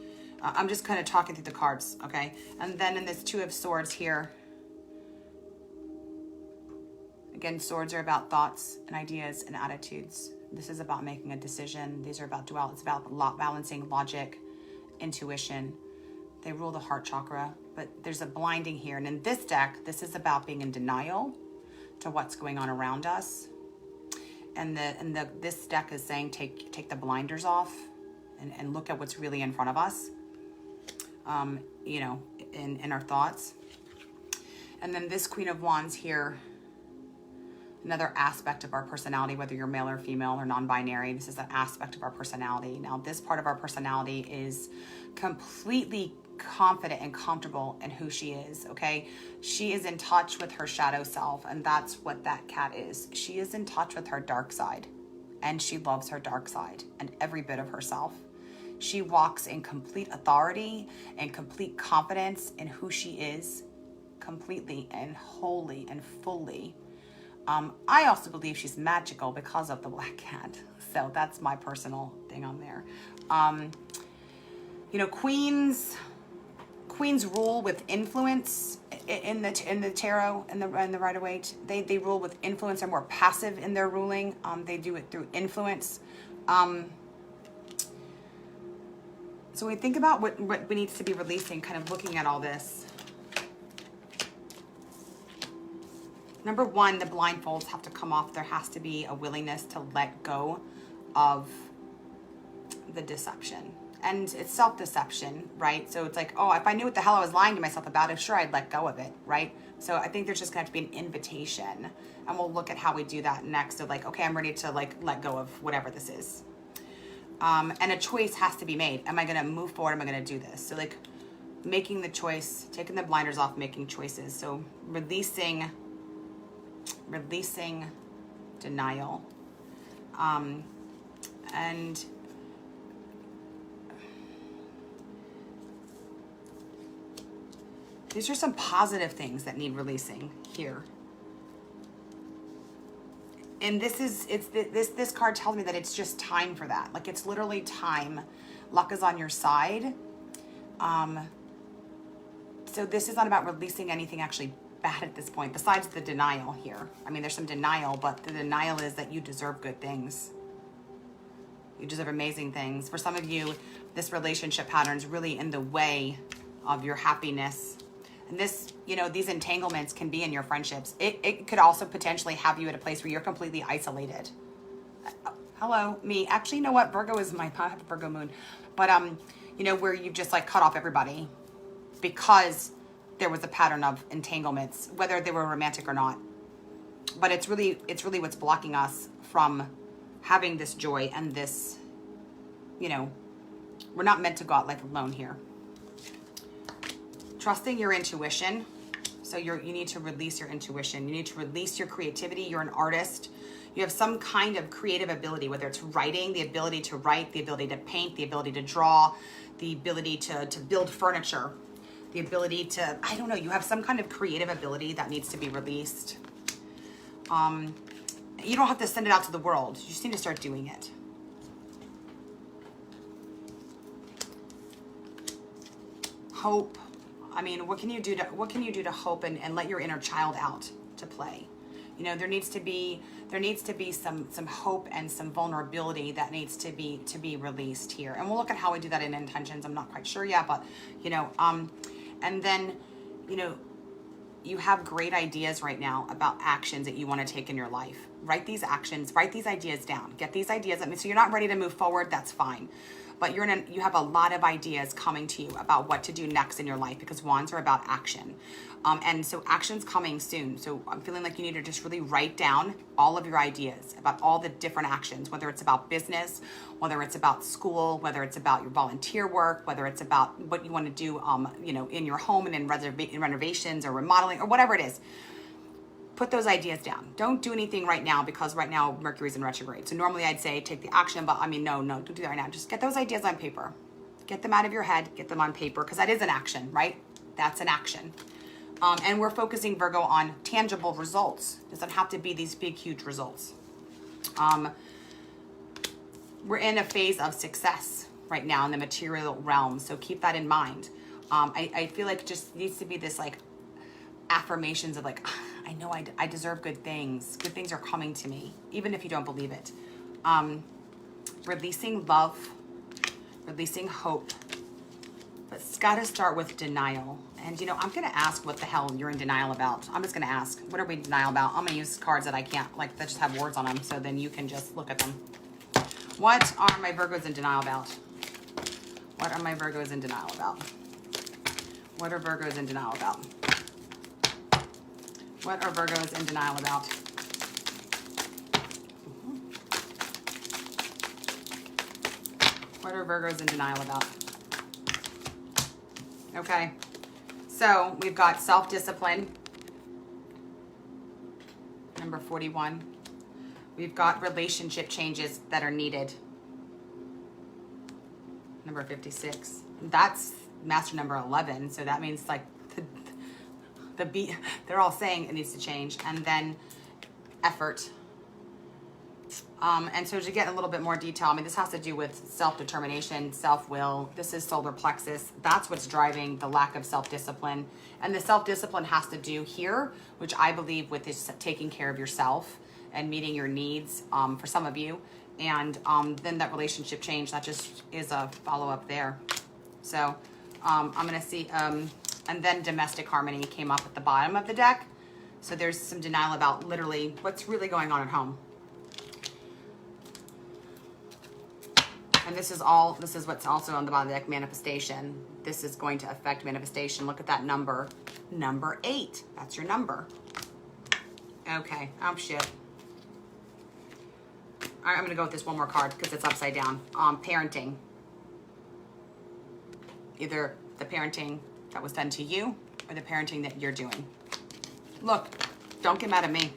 I'm just kind of talking through the cards, okay? And then in this Two of Swords here, again, swords are about thoughts and ideas and attitudes. This is about making a decision. These are about duality. It's about balancing logic, intuition. They rule the heart chakra, but there's a blinding here. And in this deck, this is about being in denial to what's going on around us. And this deck is saying take the blinders off and look at what's really in front of us, you know, in our thoughts. And then this Queen of Wands here, Another aspect of our personality, whether you're male or female or non-binary, this is an aspect of our personality. Now, this part of our personality is completely confident and comfortable in who she is, okay? She is in touch with her shadow self, and that's what that cat is. She is in touch with her dark side, and she loves her dark side and every bit of herself. She walks in complete authority and complete confidence in who she is, completely and wholly and fully. I also believe she's magical because of the black cat. So that's my personal thing on there. You know, queens rule with influence in the tarot and the Rider-Waite. They rule with influence. Are more passive in their ruling. They do it through influence. So we think about what needs to be releasing, kind of looking at all this. Number one, the blindfolds have to come off. There has to be a willingness to let go of the deception. And it's self-deception, right? So it's like, oh, if I knew what the hell I was lying to myself about, sure, I'd let go of it, right? So I think there's just gonna have to be an invitation. And we'll look at how we do that next. So like, okay, I'm ready to like let go of whatever this is. And a choice has to be made. Am I gonna move forward? Am I gonna do this? So like making the choice, taking the blinders off, making choices. So releasing denial. And these are some positive things that need releasing here. And this card tells me that it's just time for that. Like it's literally time. Luck is on your side. So this is not about releasing anything actually bad at this point, besides the denial here. I mean, there's some denial, but the denial is that you deserve good things. You deserve amazing things. For some of you, this relationship pattern is really in the way of your happiness. And this, you know, these entanglements can be in your friendships. It could also potentially have you at a place where you're completely isolated. Hello, me. Actually, you know what? Virgo is I have a Virgo moon. But, you know, where you've just like cut off everybody because there was a pattern of entanglements, whether they were romantic or not. But it's really what's blocking us from having this joy and this, you know, we're not meant to go out life alone here. Trusting your intuition. So you need to release your intuition. You need to release your creativity. You're an artist. You have some kind of creative ability, whether it's writing, the ability to write, the ability to paint, the ability to draw, the ability to build furniture, the ability to, I don't know, you have some kind of creative ability that needs to be released. You don't have to send it out to the world. You just need to start doing it. Hope. I mean, what can you do to hope and let your inner child out to play? You know, there needs to be some hope and some vulnerability that needs to be released here. And we'll look at how we do that in intentions. I'm not quite sure yet, but you know, and then, you know, you have great ideas right now about actions that you want to take in your life. Write these actions, write these ideas down, get these ideas. I mean, so you're not ready to move forward, that's fine. But you have a lot of ideas coming to you about what to do next in your life, because wands are about action. And so action's coming soon. So I'm feeling like you need to just really write down all of your ideas about all the different actions, whether it's about business, whether it's about school, whether it's about your volunteer work, whether it's about what you want to do, you know, in your home and in renovations or remodeling or whatever it is. Put those ideas down. Don't do anything right now, because right now Mercury's in retrograde. So normally I'd say take the action, but I mean, no, don't do that right now. Just get those ideas on paper. Get them out of your head, get them on paper, because that is an action, right? That's an action. And we're focusing, Virgo, on tangible results. It doesn't have to be these big, huge results. We're in a phase of success right now in the material realm, so keep that in mind. I feel like it just needs to be this like affirmations of like, I know I deserve good things. Good things are coming to me, even if you don't believe it. Releasing love, releasing hope. But it's got to start with denial. And, you know, I'm going to ask what the hell you're in denial about. I'm just going to ask, what are we in denial about? I'm going to use cards that I can't, like, that just have words on them, so then you can just look at them. What are my Virgos in denial about? What are my Virgos in denial about? What are Virgos in denial about? What are Virgos in denial about? What are Virgos in denial about? Okay. So we've got self-discipline. Number 41. We've got relationship changes that are needed. Number 56. That's master number 11. So that means like the beat, they're all saying it needs to change. And then effort. And so to get a little bit more detail, I mean, this has to do with self-determination, self-will. This is solar plexus. That's what's driving the lack of self-discipline. And the self-discipline has to do here, which I believe with is taking care of yourself and meeting your needs for some of you. And then that relationship change, that just is a follow-up there. So I'm going to see, and then domestic harmony came up at the bottom of the deck. So there's some denial about literally what's really going on at home. And this is what's also on the bottom of the deck, manifestation. This is going to affect manifestation. Look at that number. Number 8. That's your number. Okay. Oh, shit. All right, I'm going to go with this one more card because it's upside down. Parenting. Either the parenting that was done to you or the parenting that you're doing. Look, don't get mad at me.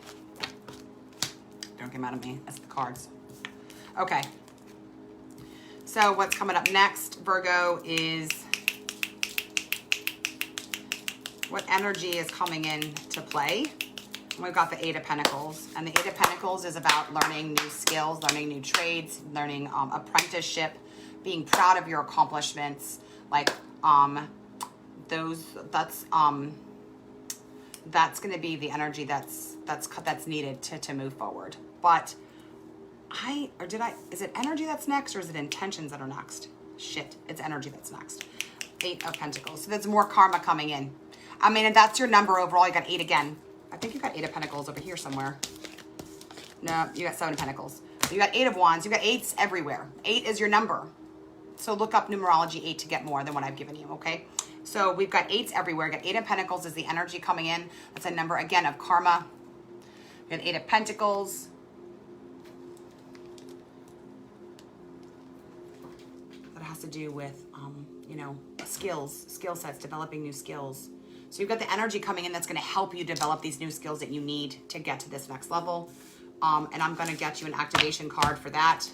Don't get mad at me. That's the cards. Okay. So what's coming up next, Virgo, is what energy is coming in to play. We've got the 8 of Pentacles, and the 8 of Pentacles is about learning new skills, learning new trades, learning apprenticeship, being proud of your accomplishments. Like that's going to be the energy that's needed to move forward. But is it energy that's next, or is it intentions that are next? Shit, it's energy that's next. 8 of Pentacles. So there's more karma coming in. I mean, and that's your number overall. You got 8 again. I think you got 8 of Pentacles over here somewhere. No, you got 7 of Pentacles. So you got 8 of Wands. You got 8s everywhere. 8 is your number. So look up numerology 8 to get more than what I've given you, okay? So we've got 8s everywhere. Got 8 of Pentacles is the energy coming in. That's a number, again, of karma. We got 8 of Pentacles. That has to do with, skill sets, developing new skills. So you've got the energy coming in that's going to help you develop these new skills that you need to get to this next level. And I'm going to get you an activation card for that.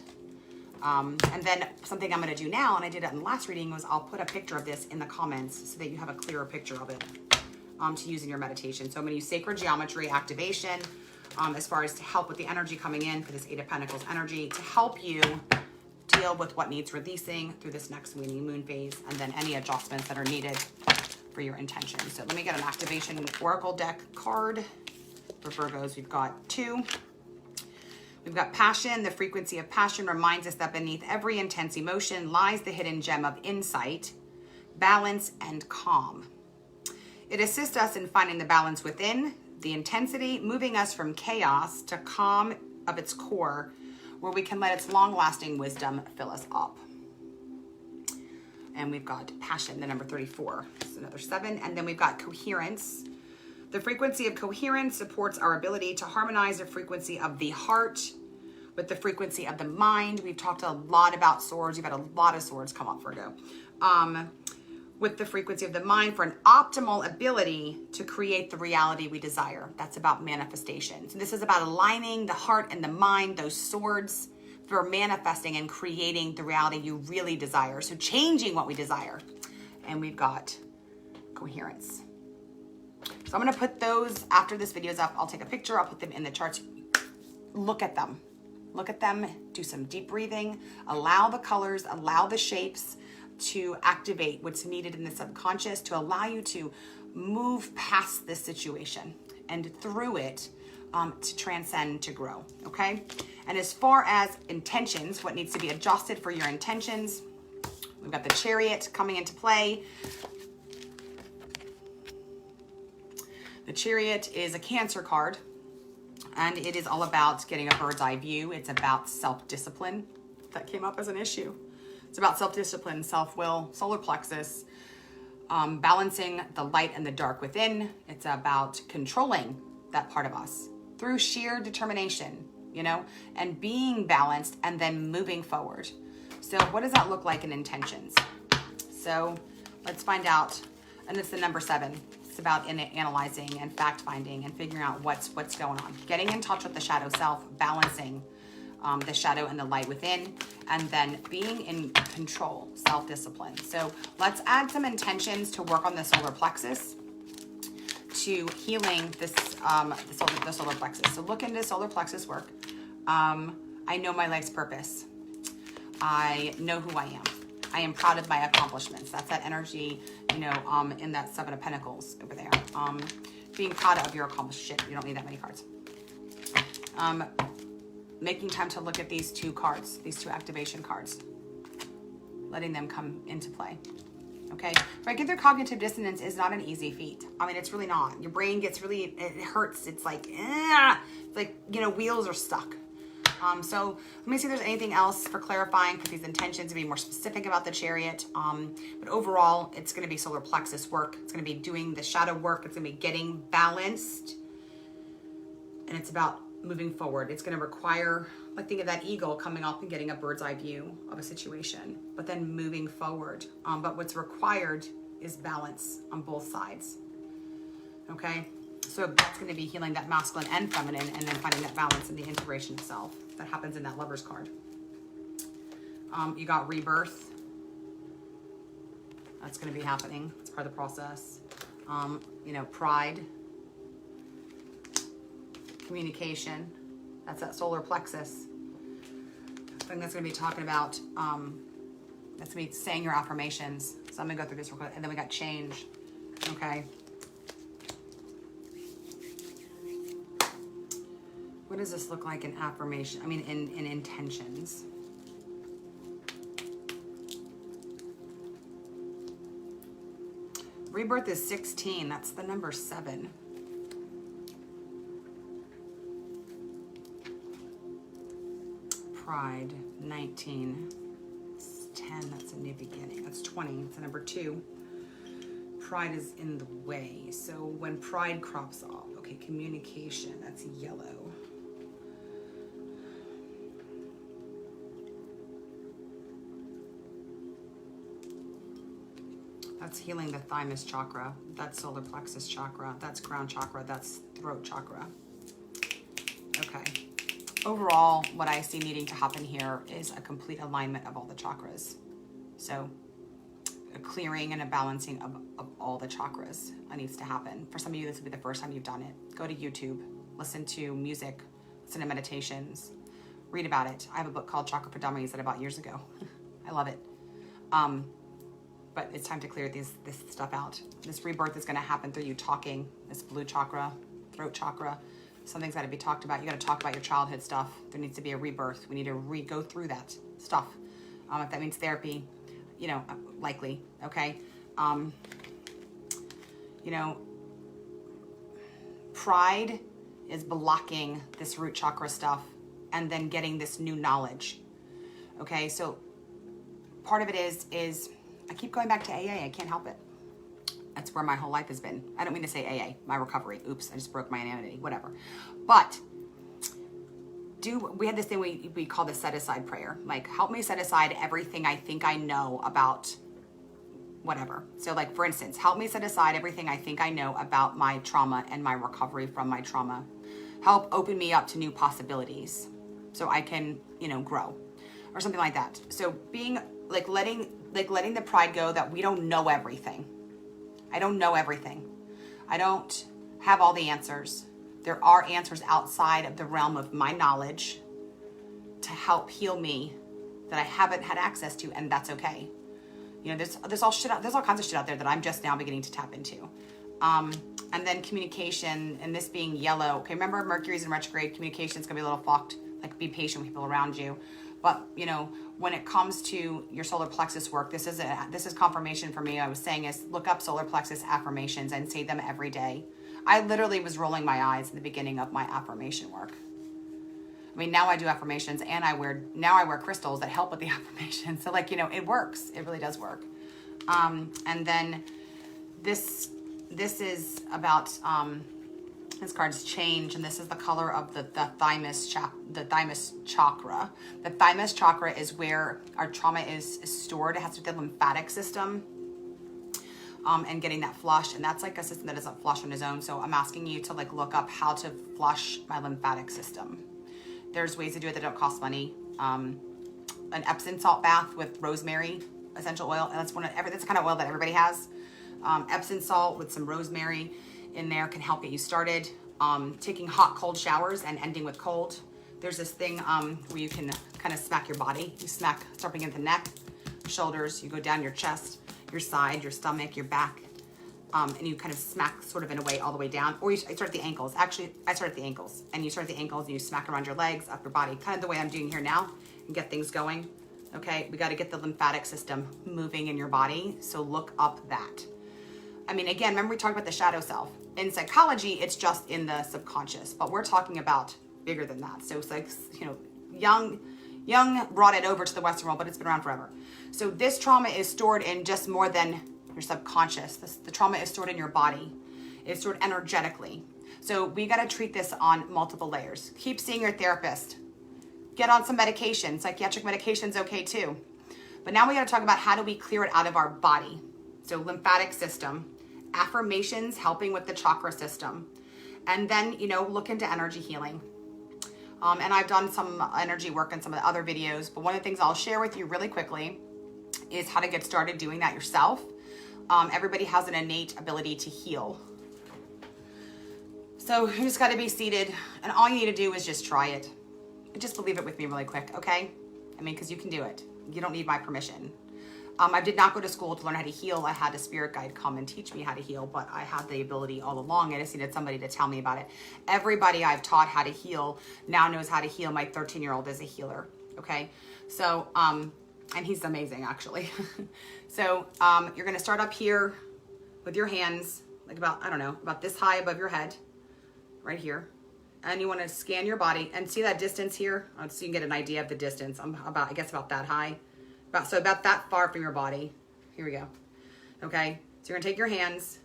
And then something I'm going to do now, and I did it in the last reading, was I'll put a picture of this in the comments so that you have a clearer picture of it to use in your meditation. So I'm going to use sacred geometry activation as far as to help with the energy coming in for this 8 of Pentacles energy to help you deal with what needs releasing through this next waning moon phase, and then any adjustments that are needed for your intentions. So let me get an activation oracle deck card for Virgos. We've got 2. We've got passion. The frequency of passion reminds us that beneath every intense emotion lies the hidden gem of insight, balance, and calm. It assists us in finding the balance within the intensity, moving us from chaos to calm of its core, where we can let its long-lasting wisdom fill us up. And we've got passion, the number 34. It's another 7. And then we've got coherence. The frequency of coherence supports our ability to harmonize the frequency of the heart with the frequency of the mind. We've talked a lot about swords. You've had a lot of swords come up, Virgo. With the frequency of the mind for an optimal ability to create the reality we desire. That's about manifestation. So this is about aligning the heart and the mind, those swords, for manifesting and creating the reality you really desire. So changing what we desire. And we've got coherence. So I'm going to put those, after this video is up, I'll take a picture, I'll put them in the charts. Look at them. Look at them. Do some deep breathing. Allow the colors, allow the shapes to activate what's needed in the subconscious to allow you to move past this situation and through it to transcend, to grow, okay? And as far as intentions, what needs to be adjusted for your intentions, we've got the Chariot coming into play. The Chariot is a Cancer card, and it is all about getting a bird's eye view. It's about self-discipline. That came up as an issue. It's about self-discipline, self-will, solar plexus, balancing the light and the dark within. It's about controlling that part of us through sheer determination, and being balanced and then moving forward. So what does that look like in intentions? So let's find out. And it's the number 7. It's about analyzing and fact-finding and figuring out what's going on. Getting in touch with the shadow self, balancing the shadow and the light within, and then being in control, self-discipline. So let's add some intentions to work on the solar plexus, to healing this the solar plexus. So look into solar plexus work. I know my life's purpose. I know who I am. I am proud of my accomplishments. That's that energy, you know, in that 7 of Pentacles over there. Being proud of your accomplishment. You don't need that many cards. Making time to look at these 2 cards, these 2 activation cards. Letting them come into play. Okay? Right, get through cognitive dissonance is not an easy feat. I mean, it's really not. Your brain gets really, it hurts. It's like, it's like, you know, wheels are stuck. So let me see if there's anything else for clarifying for these intentions to be more specific about the Chariot. But overall, it's going to be solar plexus work. It's going to be doing the shadow work. It's going to be getting balanced. And it's about moving forward. It's going to require, like, think of that eagle coming up and getting a bird's eye view of a situation, but then moving forward. But what's required is balance on both sides. Okay? So that's going to be healing that masculine and feminine, and then finding that balance in the integration itself. That happens in that Lover's card. You got rebirth. That's going to be happening. It's part of the process. You know, pride. Communication. That's that solar plexus. I think that's going to be talking about, that's going to be saying your affirmations. So I'm going to go through this real quick. And then we got change. Okay. What does this look like in affirmation? I mean, in intentions. Rebirth is 16. That's the number 7. Pride, 19. It's 10. That's a new beginning. That's 20. It's the number 2. Pride is in the way. So when pride crops off, okay, communication, that's yellow. That's healing the thymus chakra. That's solar plexus chakra. That's crown chakra. That's throat chakra. Okay. Overall, what I see needing to happen here is a complete alignment of all the chakras. So a clearing and a balancing of all the chakras needs to happen. For some of you, this will be the first time you've done it. Go to YouTube, listen to music, listen to meditations, read about it. I have a book called Chakra for Dummies that I bought years ago. I love it. But it's time to clear this stuff out. This rebirth is going to happen through you talking. This blue chakra, throat chakra, something's got to be talked about. You got to talk about your childhood stuff. There needs to be a rebirth. We need to go through that stuff. If that means therapy, you know, likely. Okay. You know, pride is blocking this root chakra stuff and then getting this new knowledge. Okay. So part of it is I keep going back to AA. I can't help it. That's where my whole life has been. I don't mean to say AA, my recovery. Oops, I just broke my anonymity, whatever. But we had this thing we call the set aside prayer. Like, help me set aside everything I think I know about whatever. So like, for instance, help me set aside everything I think I know about my trauma and my recovery from my trauma. Help open me up to new possibilities so I can, you know, grow or something like that. So being like letting the pride go that we don't know everything. I don't know everything. I don't have all the answers. There are answers outside of the realm of my knowledge to help heal me that I haven't had access to, and that's okay. You know, there's all kinds of shit out there that I'm just now beginning to tap into. And then communication, and this being yellow. Okay, remember Mercury's in retrograde. Communication's gonna be a little fucked. Like, be patient with people around you. But, you know, when it comes to your solar plexus work, this is confirmation for me. I was saying is look up solar plexus affirmations and say them every day. I literally was rolling my eyes in the beginning of my affirmation work. I mean, now I do affirmations and I wear crystals that help with the affirmations. So like, you know, it works. It really does work. And then this is about This card's change, and this is the color of the thymus chakra. The thymus chakra is where our trauma is stored. It has to do with the lymphatic system, and getting that flush. And that's like a system that doesn't flush on its own. So I'm asking you to like look up how to flush my lymphatic system. There's ways to do it that don't cost money. An Epsom salt bath with rosemary essential oil. And that's that's the kind of oil that everybody has. Epsom salt with some rosemary in there can help get you started. Taking hot, cold showers and ending with cold. There's this thing where you can kind of smack your body. You smack, starting at the neck, shoulders, you go down your chest, your side, your stomach, your back, and you kind of smack sort of in a way all the way down. Or you start at the ankles. Actually, I start at the ankles. And you start at the ankles and you smack around your legs, up your body, kind of the way I'm doing here now, and get things going. Okay, we got to get the lymphatic system moving in your body. So look up that. I mean, again, remember we talked about the shadow self. In psychology, it's just in the subconscious, but we're talking about bigger than that. So it's like, you know, Jung brought it over to the Western world, but it's been around forever. So this trauma is stored in just more than your subconscious. The trauma is stored in your body. It's stored energetically. So we got to treat this on multiple layers. Keep seeing your therapist. Get on some medication. Psychiatric medication's okay too. But now we got to talk about how do we clear it out of our body. So lymphatic system, affirmations helping with the chakra system, and then, you know, look into energy healing. And I've done some energy work in some of the other videos, but one of the things I'll share with you really quickly is how to get started doing that yourself. Everybody has an innate ability to heal. So you just got to be seated, and all you need to do is just try it. Just believe it with me really quick, okay? I mean, because you can do it. You don't need my permission. I did not go to school to learn how to heal. I had a spirit guide come and teach me how to heal, but I had the ability all along. I just needed somebody to tell me about it. Everybody I've taught how to heal now knows how to heal. My 13-year-old is a healer, okay? So, and he's amazing, actually. So you're going to start up here with your hands, like about, I don't know, about this high above your head, right here. And you want to scan your body and see that distance here, so you can get an idea of the distance. I'm about, I guess, about that high. So about that far from your body. Here we go. Okay, so you're gonna take your hands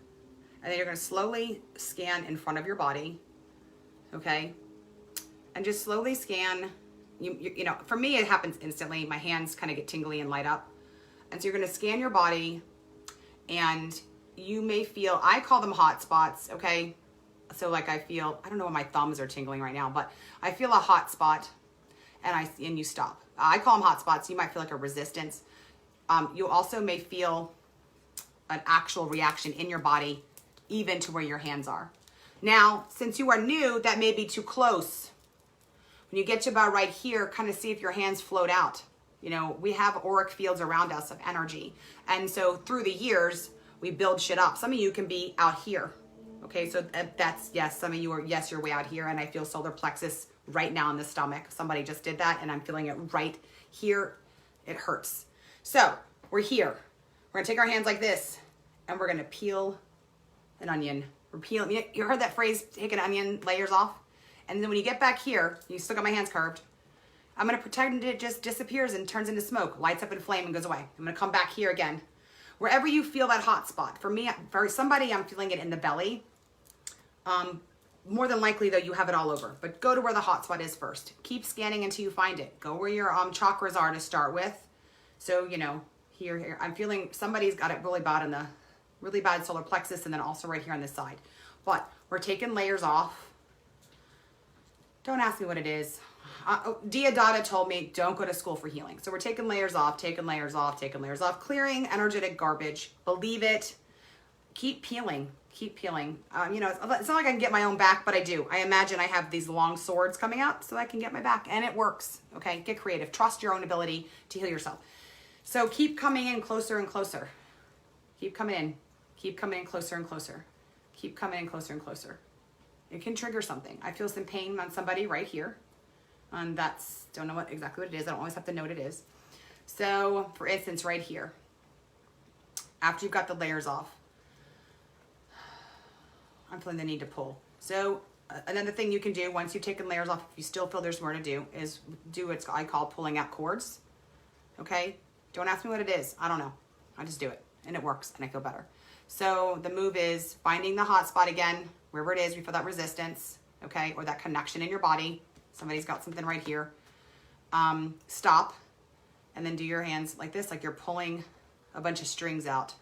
and then you're gonna slowly scan in front of your body. Okay, and just slowly scan. You know, for me it happens instantly. My hands kind of get tingly and light up. And so you're gonna scan your body, and you may feel, I call them hot spots, okay? So like I feel, I don't know why my thumbs are tingling right now, but I feel a hot spot, and you stop. I call them hot spots. You might feel like a resistance. You also may feel an actual reaction in your body, even to where your hands are. Now, since you are new, that may be too close. When you get to about right here, kind of see if your hands float out. You know, we have auric fields around us of energy. And so through the years, we build shit up. Some of you can be out here. Okay, so that's, yes, some of you are, yes, you're way out here, and I feel solar plexus right now in the stomach. Somebody just did that, and I'm feeling it right here. It hurts. So we're here. We're gonna take our hands like this, and we're gonna peel an onion. We're peeling, you heard that phrase, take an onion, layers off? And then when you get back here, you still got my hands curved. I'm gonna pretend it just disappears and turns into smoke, lights up in flame and goes away. I'm gonna come back here again. Wherever you feel that hot spot. For me, for somebody, I'm feeling it in the belly. More than likely though, you have it all over, but go to where the hot spot is first. Keep scanning until you find it. Go where your chakras are to start with. So, you know, here, I'm feeling somebody's got it really bad in the, really bad solar plexus, and then also right here on this side. But we're taking layers off. Don't ask me what it is. Diodata told me don't go to school for healing. So we're taking layers off, taking layers off, taking layers off, clearing energetic garbage. Believe it. Keep peeling. Keep peeling. You know, it's not like I can get my own back, but I do. I imagine I have these long swords coming out so I can get my back, and it works. Okay, get creative. Trust your own ability to heal yourself. So keep coming in closer and closer. Keep coming in. Keep coming in closer and closer. Keep coming in closer and closer. It can trigger something. I feel some pain on somebody right here. And that's, don't know exactly what it is. I don't always have to know what it is. So for instance, right here, after you've got the layers off, I'm feeling the need to pull. So another thing you can do once you've taken layers off, if you still feel there's more to do, is do what I call pulling out cords. Okay? Don't ask me what it is. I don't know. I just do it, and it works, and I feel better. So the move is finding the hot spot again, wherever it is, you feel that resistance, okay, or that connection in your body. Somebody's got something right here. Stop, and then do your hands like this, like you're pulling a bunch of strings out.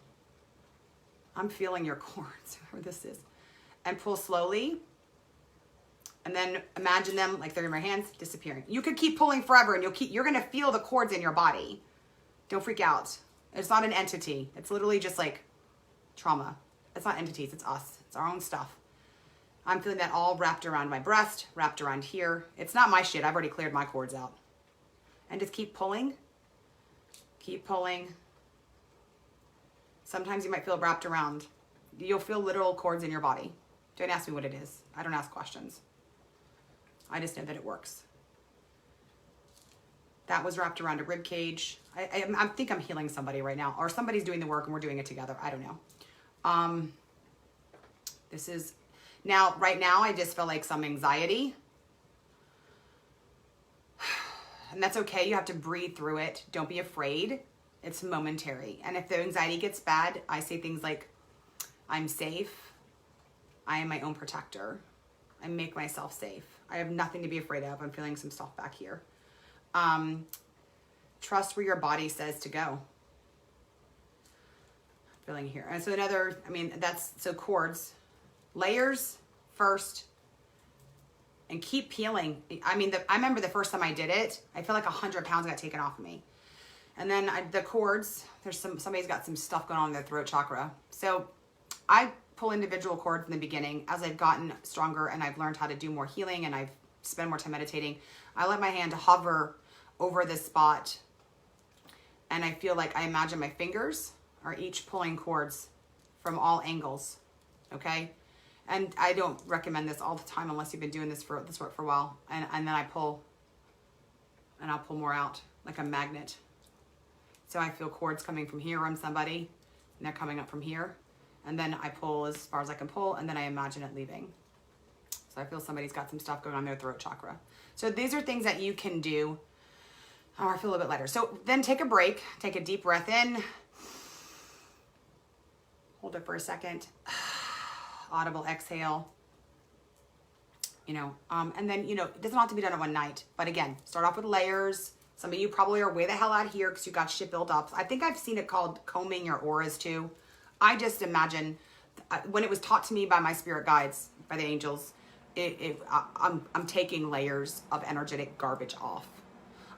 I'm feeling your cords, whoever this is. And pull slowly. And then imagine them like they're in my hands disappearing. You could keep pulling forever and you're gonna feel the cords in your body. Don't freak out. It's not an entity. It's literally just like trauma. It's not entities, it's us. It's our own stuff. I'm feeling that all wrapped around my breast, wrapped around here. It's not my shit. I've already cleared my cords out. And just keep pulling. Keep pulling. Sometimes you might feel wrapped around. You'll feel literal cords in your body. Don't ask me what it is. I don't ask questions. I just know that it works. That was wrapped around a rib cage. I think I'm healing somebody right now, or somebody's doing the work and we're doing it together. I don't know. This is now, right now, I just feel like some anxiety. And that's okay. You have to breathe through it. Don't be afraid. It's momentary. And if the anxiety gets bad, I say things like, I'm safe. I am my own protector. I make myself safe. I have nothing to be afraid of. I'm feeling some stuff back here. Trust where your body says to go. Feeling here. And so another, I mean, so cords, layers first, and keep peeling. I mean, I remember the first time I did it, I feel like 100 pounds got taken off of me. And then the cords, somebody's got some stuff going on in their throat chakra. So I pull individual cords in the beginning. As I've gotten stronger and I've learned how to do more healing and I've spent more time meditating, I let my hand hover over this spot. And I feel like I imagine my fingers are each pulling cords from all angles, okay? And I don't recommend this all the time unless you've been doing this work for a while. And then I pull, and I'll pull more out like a magnet. So I feel cords coming from here on somebody, and they're coming up from here. And then I pull as far as I can pull, and then I imagine it leaving. So I feel somebody's got some stuff going on in their throat chakra. So these are things that you can do. Oh, I feel a little bit lighter. So then take a break, take a deep breath in. Hold it for a second. Audible exhale. And then, it doesn't have to be done in one night. But again, start off with layers. Some of you probably are way the hell out of here because you got shit built up. I think I've seen it called combing your auras too. I just imagine when it was taught to me by my spirit guides, by the angels, I'm taking layers of energetic garbage off.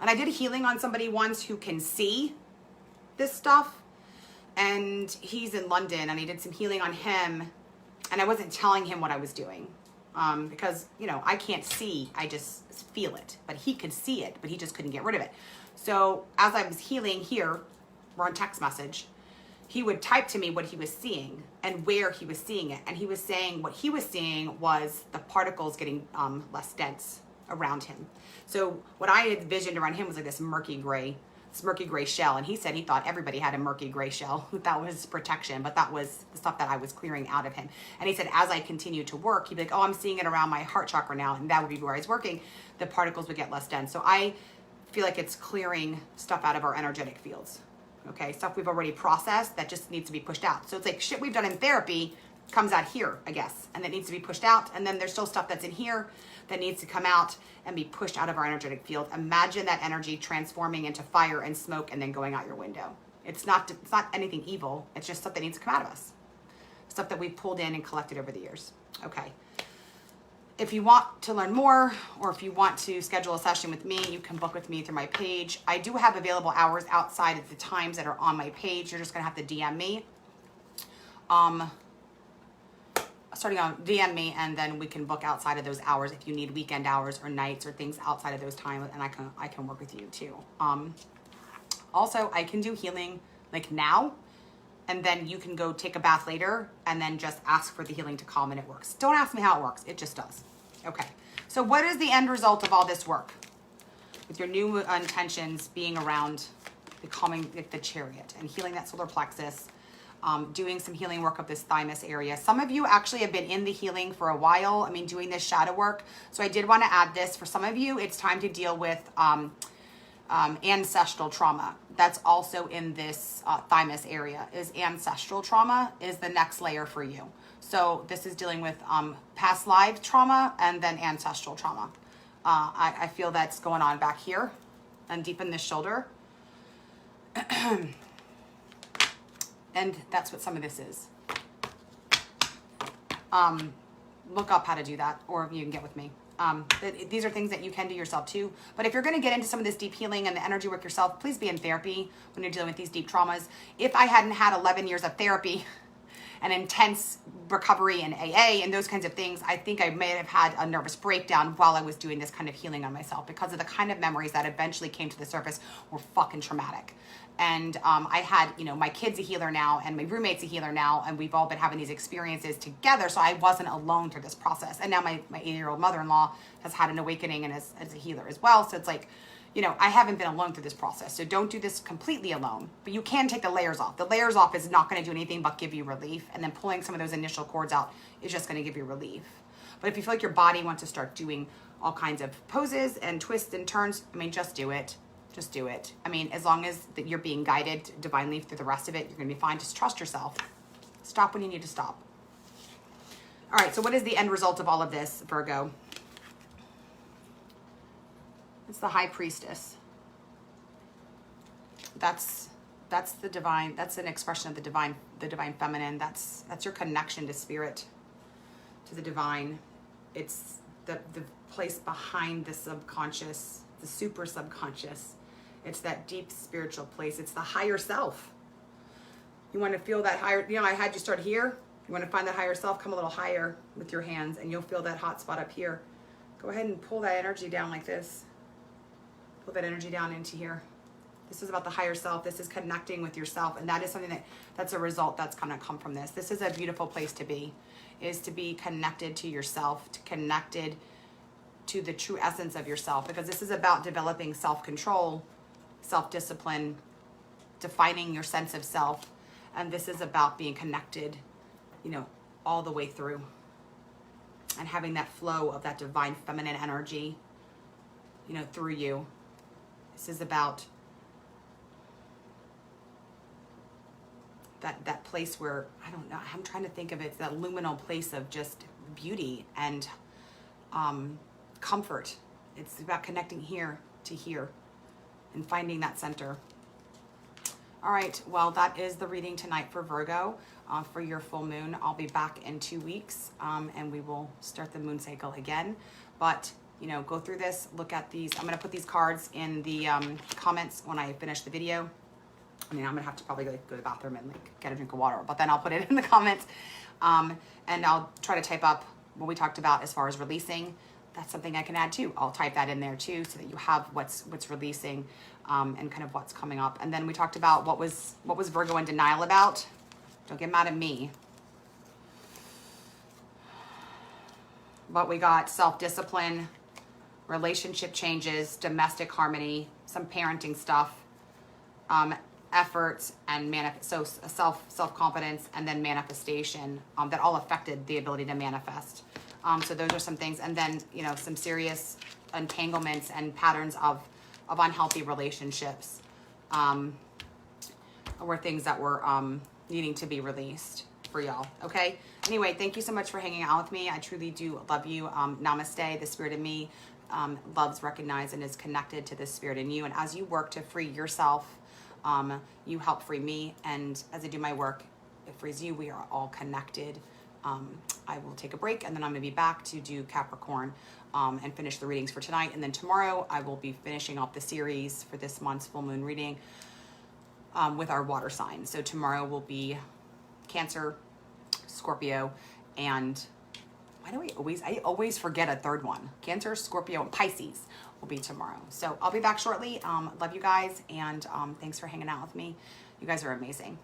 And I did healing on somebody once who can see this stuff. And he's in London and I did some healing on him. And I wasn't telling him what I was doing. Because, I can't see, I just feel it. But he could see it, but he just couldn't get rid of it. So as I was healing here, we're on text message, he would type to me what he was seeing and where he was seeing it. And he was saying what he was seeing was the particles getting less dense around him. So what I had envisioned around him was like this murky gray shell. And he said he thought everybody had a murky gray shell. That was protection, but that was the stuff that I was clearing out of him. And he said, as I continued to work, he'd be like, oh, I'm seeing it around my heart chakra now. And that would be where I was working. The particles would get less dense. So I feel like it's clearing stuff out of our energetic fields. Okay, stuff we've already processed that just needs to be pushed out. So it's like shit we've done in therapy comes out here, I guess, and that needs to be pushed out. And then there's still stuff that's in here that needs to come out and be pushed out of our energetic field. Imagine that energy transforming into fire and smoke and then going out your window. It's not anything evil. It's just stuff that needs to come out of us. Stuff that we've pulled in and collected over the years. Okay. If you want to learn more, or if you want to schedule a session with me, you can book with me through my page. I do have available hours outside of the times that are on my page. You're just gonna have to DM me. DM me, and then we can book outside of those hours if you need weekend hours or nights or things outside of those times, and I can work with you too. Also, I can do healing like now, and then you can go take a bath later and then just ask for the healing to come and it works. Don't ask me how it works. It just does. Okay. So what is the end result of all this work? With your new intentions being around becoming the chariot and healing that solar plexus, doing some healing work of this thymus area. Some of you actually have been in the healing for a while. Doing this shadow work. So I did want to add this. For some of you, it's time to deal with ancestral trauma. That's also in this thymus area. Is ancestral trauma is the next layer for you. So this is dealing with past life trauma and then ancestral trauma. I feel that's going on back here and deep in this shoulder. And that's what some of this is. Look up how to do that, or you can get with me. These are things that you can do yourself too. But if you're going to get into some of this deep healing and the energy work yourself, please be in therapy when you're dealing with these deep traumas. If I hadn't had 11 years of therapy and intense recovery and AA and those kinds of things, I think I may have had a nervous breakdown while I was doing this kind of healing on myself, because of the kind of memories that eventually came to the surface were fucking traumatic. And I had, you know, my kid's a healer now and my roommate's a healer now, and we've all been having these experiences together, so I wasn't alone through this process. And now my 80-year-old mother-in-law has had an awakening and is a healer as well. So it's like, you know, I haven't been alone through this process. So don't do this completely alone, but you can take the layers off. The layers off is not going to do anything but give you relief. And then pulling some of those initial cords out is just going to give you relief. But if you feel like your body wants to start doing all kinds of poses and twists and turns, I mean, just do it. Just do it. I mean, as long as that you're being guided divinely through the rest of it, you're going to be fine. Just trust yourself. Stop when you need to stop. All right, so what is the end result of all of this, Virgo? It's the High Priestess. That's the divine. That's an expression of the divine feminine. That's your connection to spirit, to the divine. It's the place behind the subconscious, the super subconscious. It's that deep spiritual place. It's the higher self. You want to feel that higher, you know, I had you start here. You want to find that higher self, come a little higher with your hands, and you'll feel that hot spot up here. Go ahead and pull that energy down like this. Pull that energy down into here. This is about the higher self. This is connecting with yourself. And that is something that's a result that's going to come from this. This is a beautiful place to be, is to be connected to yourself, to connected to the true essence of yourself, because this is about developing self-control, self-discipline, defining your sense of self. And this is about being connected, you know, all the way through, and having that flow of that divine feminine energy, you know, through you. This is about that place where, I don't know, I'm trying to think of it, that luminal place of just beauty and comfort. It's about connecting here to here and finding that center. All right, well, that is the reading tonight for Virgo, for your full moon. I'll be back in 2 weeks, and we will start the moon cycle again. But, you know, go through this, look at these. I'm going to put these cards in the comments when I finish the video. I mean, I'm going to have to probably go to the bathroom and like get a drink of water, but then I'll put it in the comments. And I'll try to type up what we talked about as far as releasing. That's something I can add too. I'll type that in there too, so that you have what's releasing, and kind of what's coming up. And then we talked about what was Virgo in denial about. Don't get mad at me. But we got self-discipline, relationship changes, domestic harmony, some parenting stuff, efforts, and self-confidence, and then manifestation, that all affected the ability to manifest. So those are some things. And then, you know, some serious entanglements and patterns of unhealthy relationships, were things that were needing to be released for y'all. Okay. Anyway, thank you so much for hanging out with me. I truly do love you. Namaste. The spirit in me loves, recognizes, and is connected to the spirit in you. And as you work to free yourself, you help free me. And as I do my work, it frees you. We are all connected. I will take a break, and then I'm going to be back to do Capricorn and finish the readings for tonight. And then tomorrow I will be finishing off the series for this month's full moon reading with our water sign. So tomorrow will be Cancer, Scorpio, and I always forget a third one. Cancer, Scorpio, and Pisces will be tomorrow. So I'll be back shortly. Love you guys, and thanks for hanging out with me. You guys are amazing.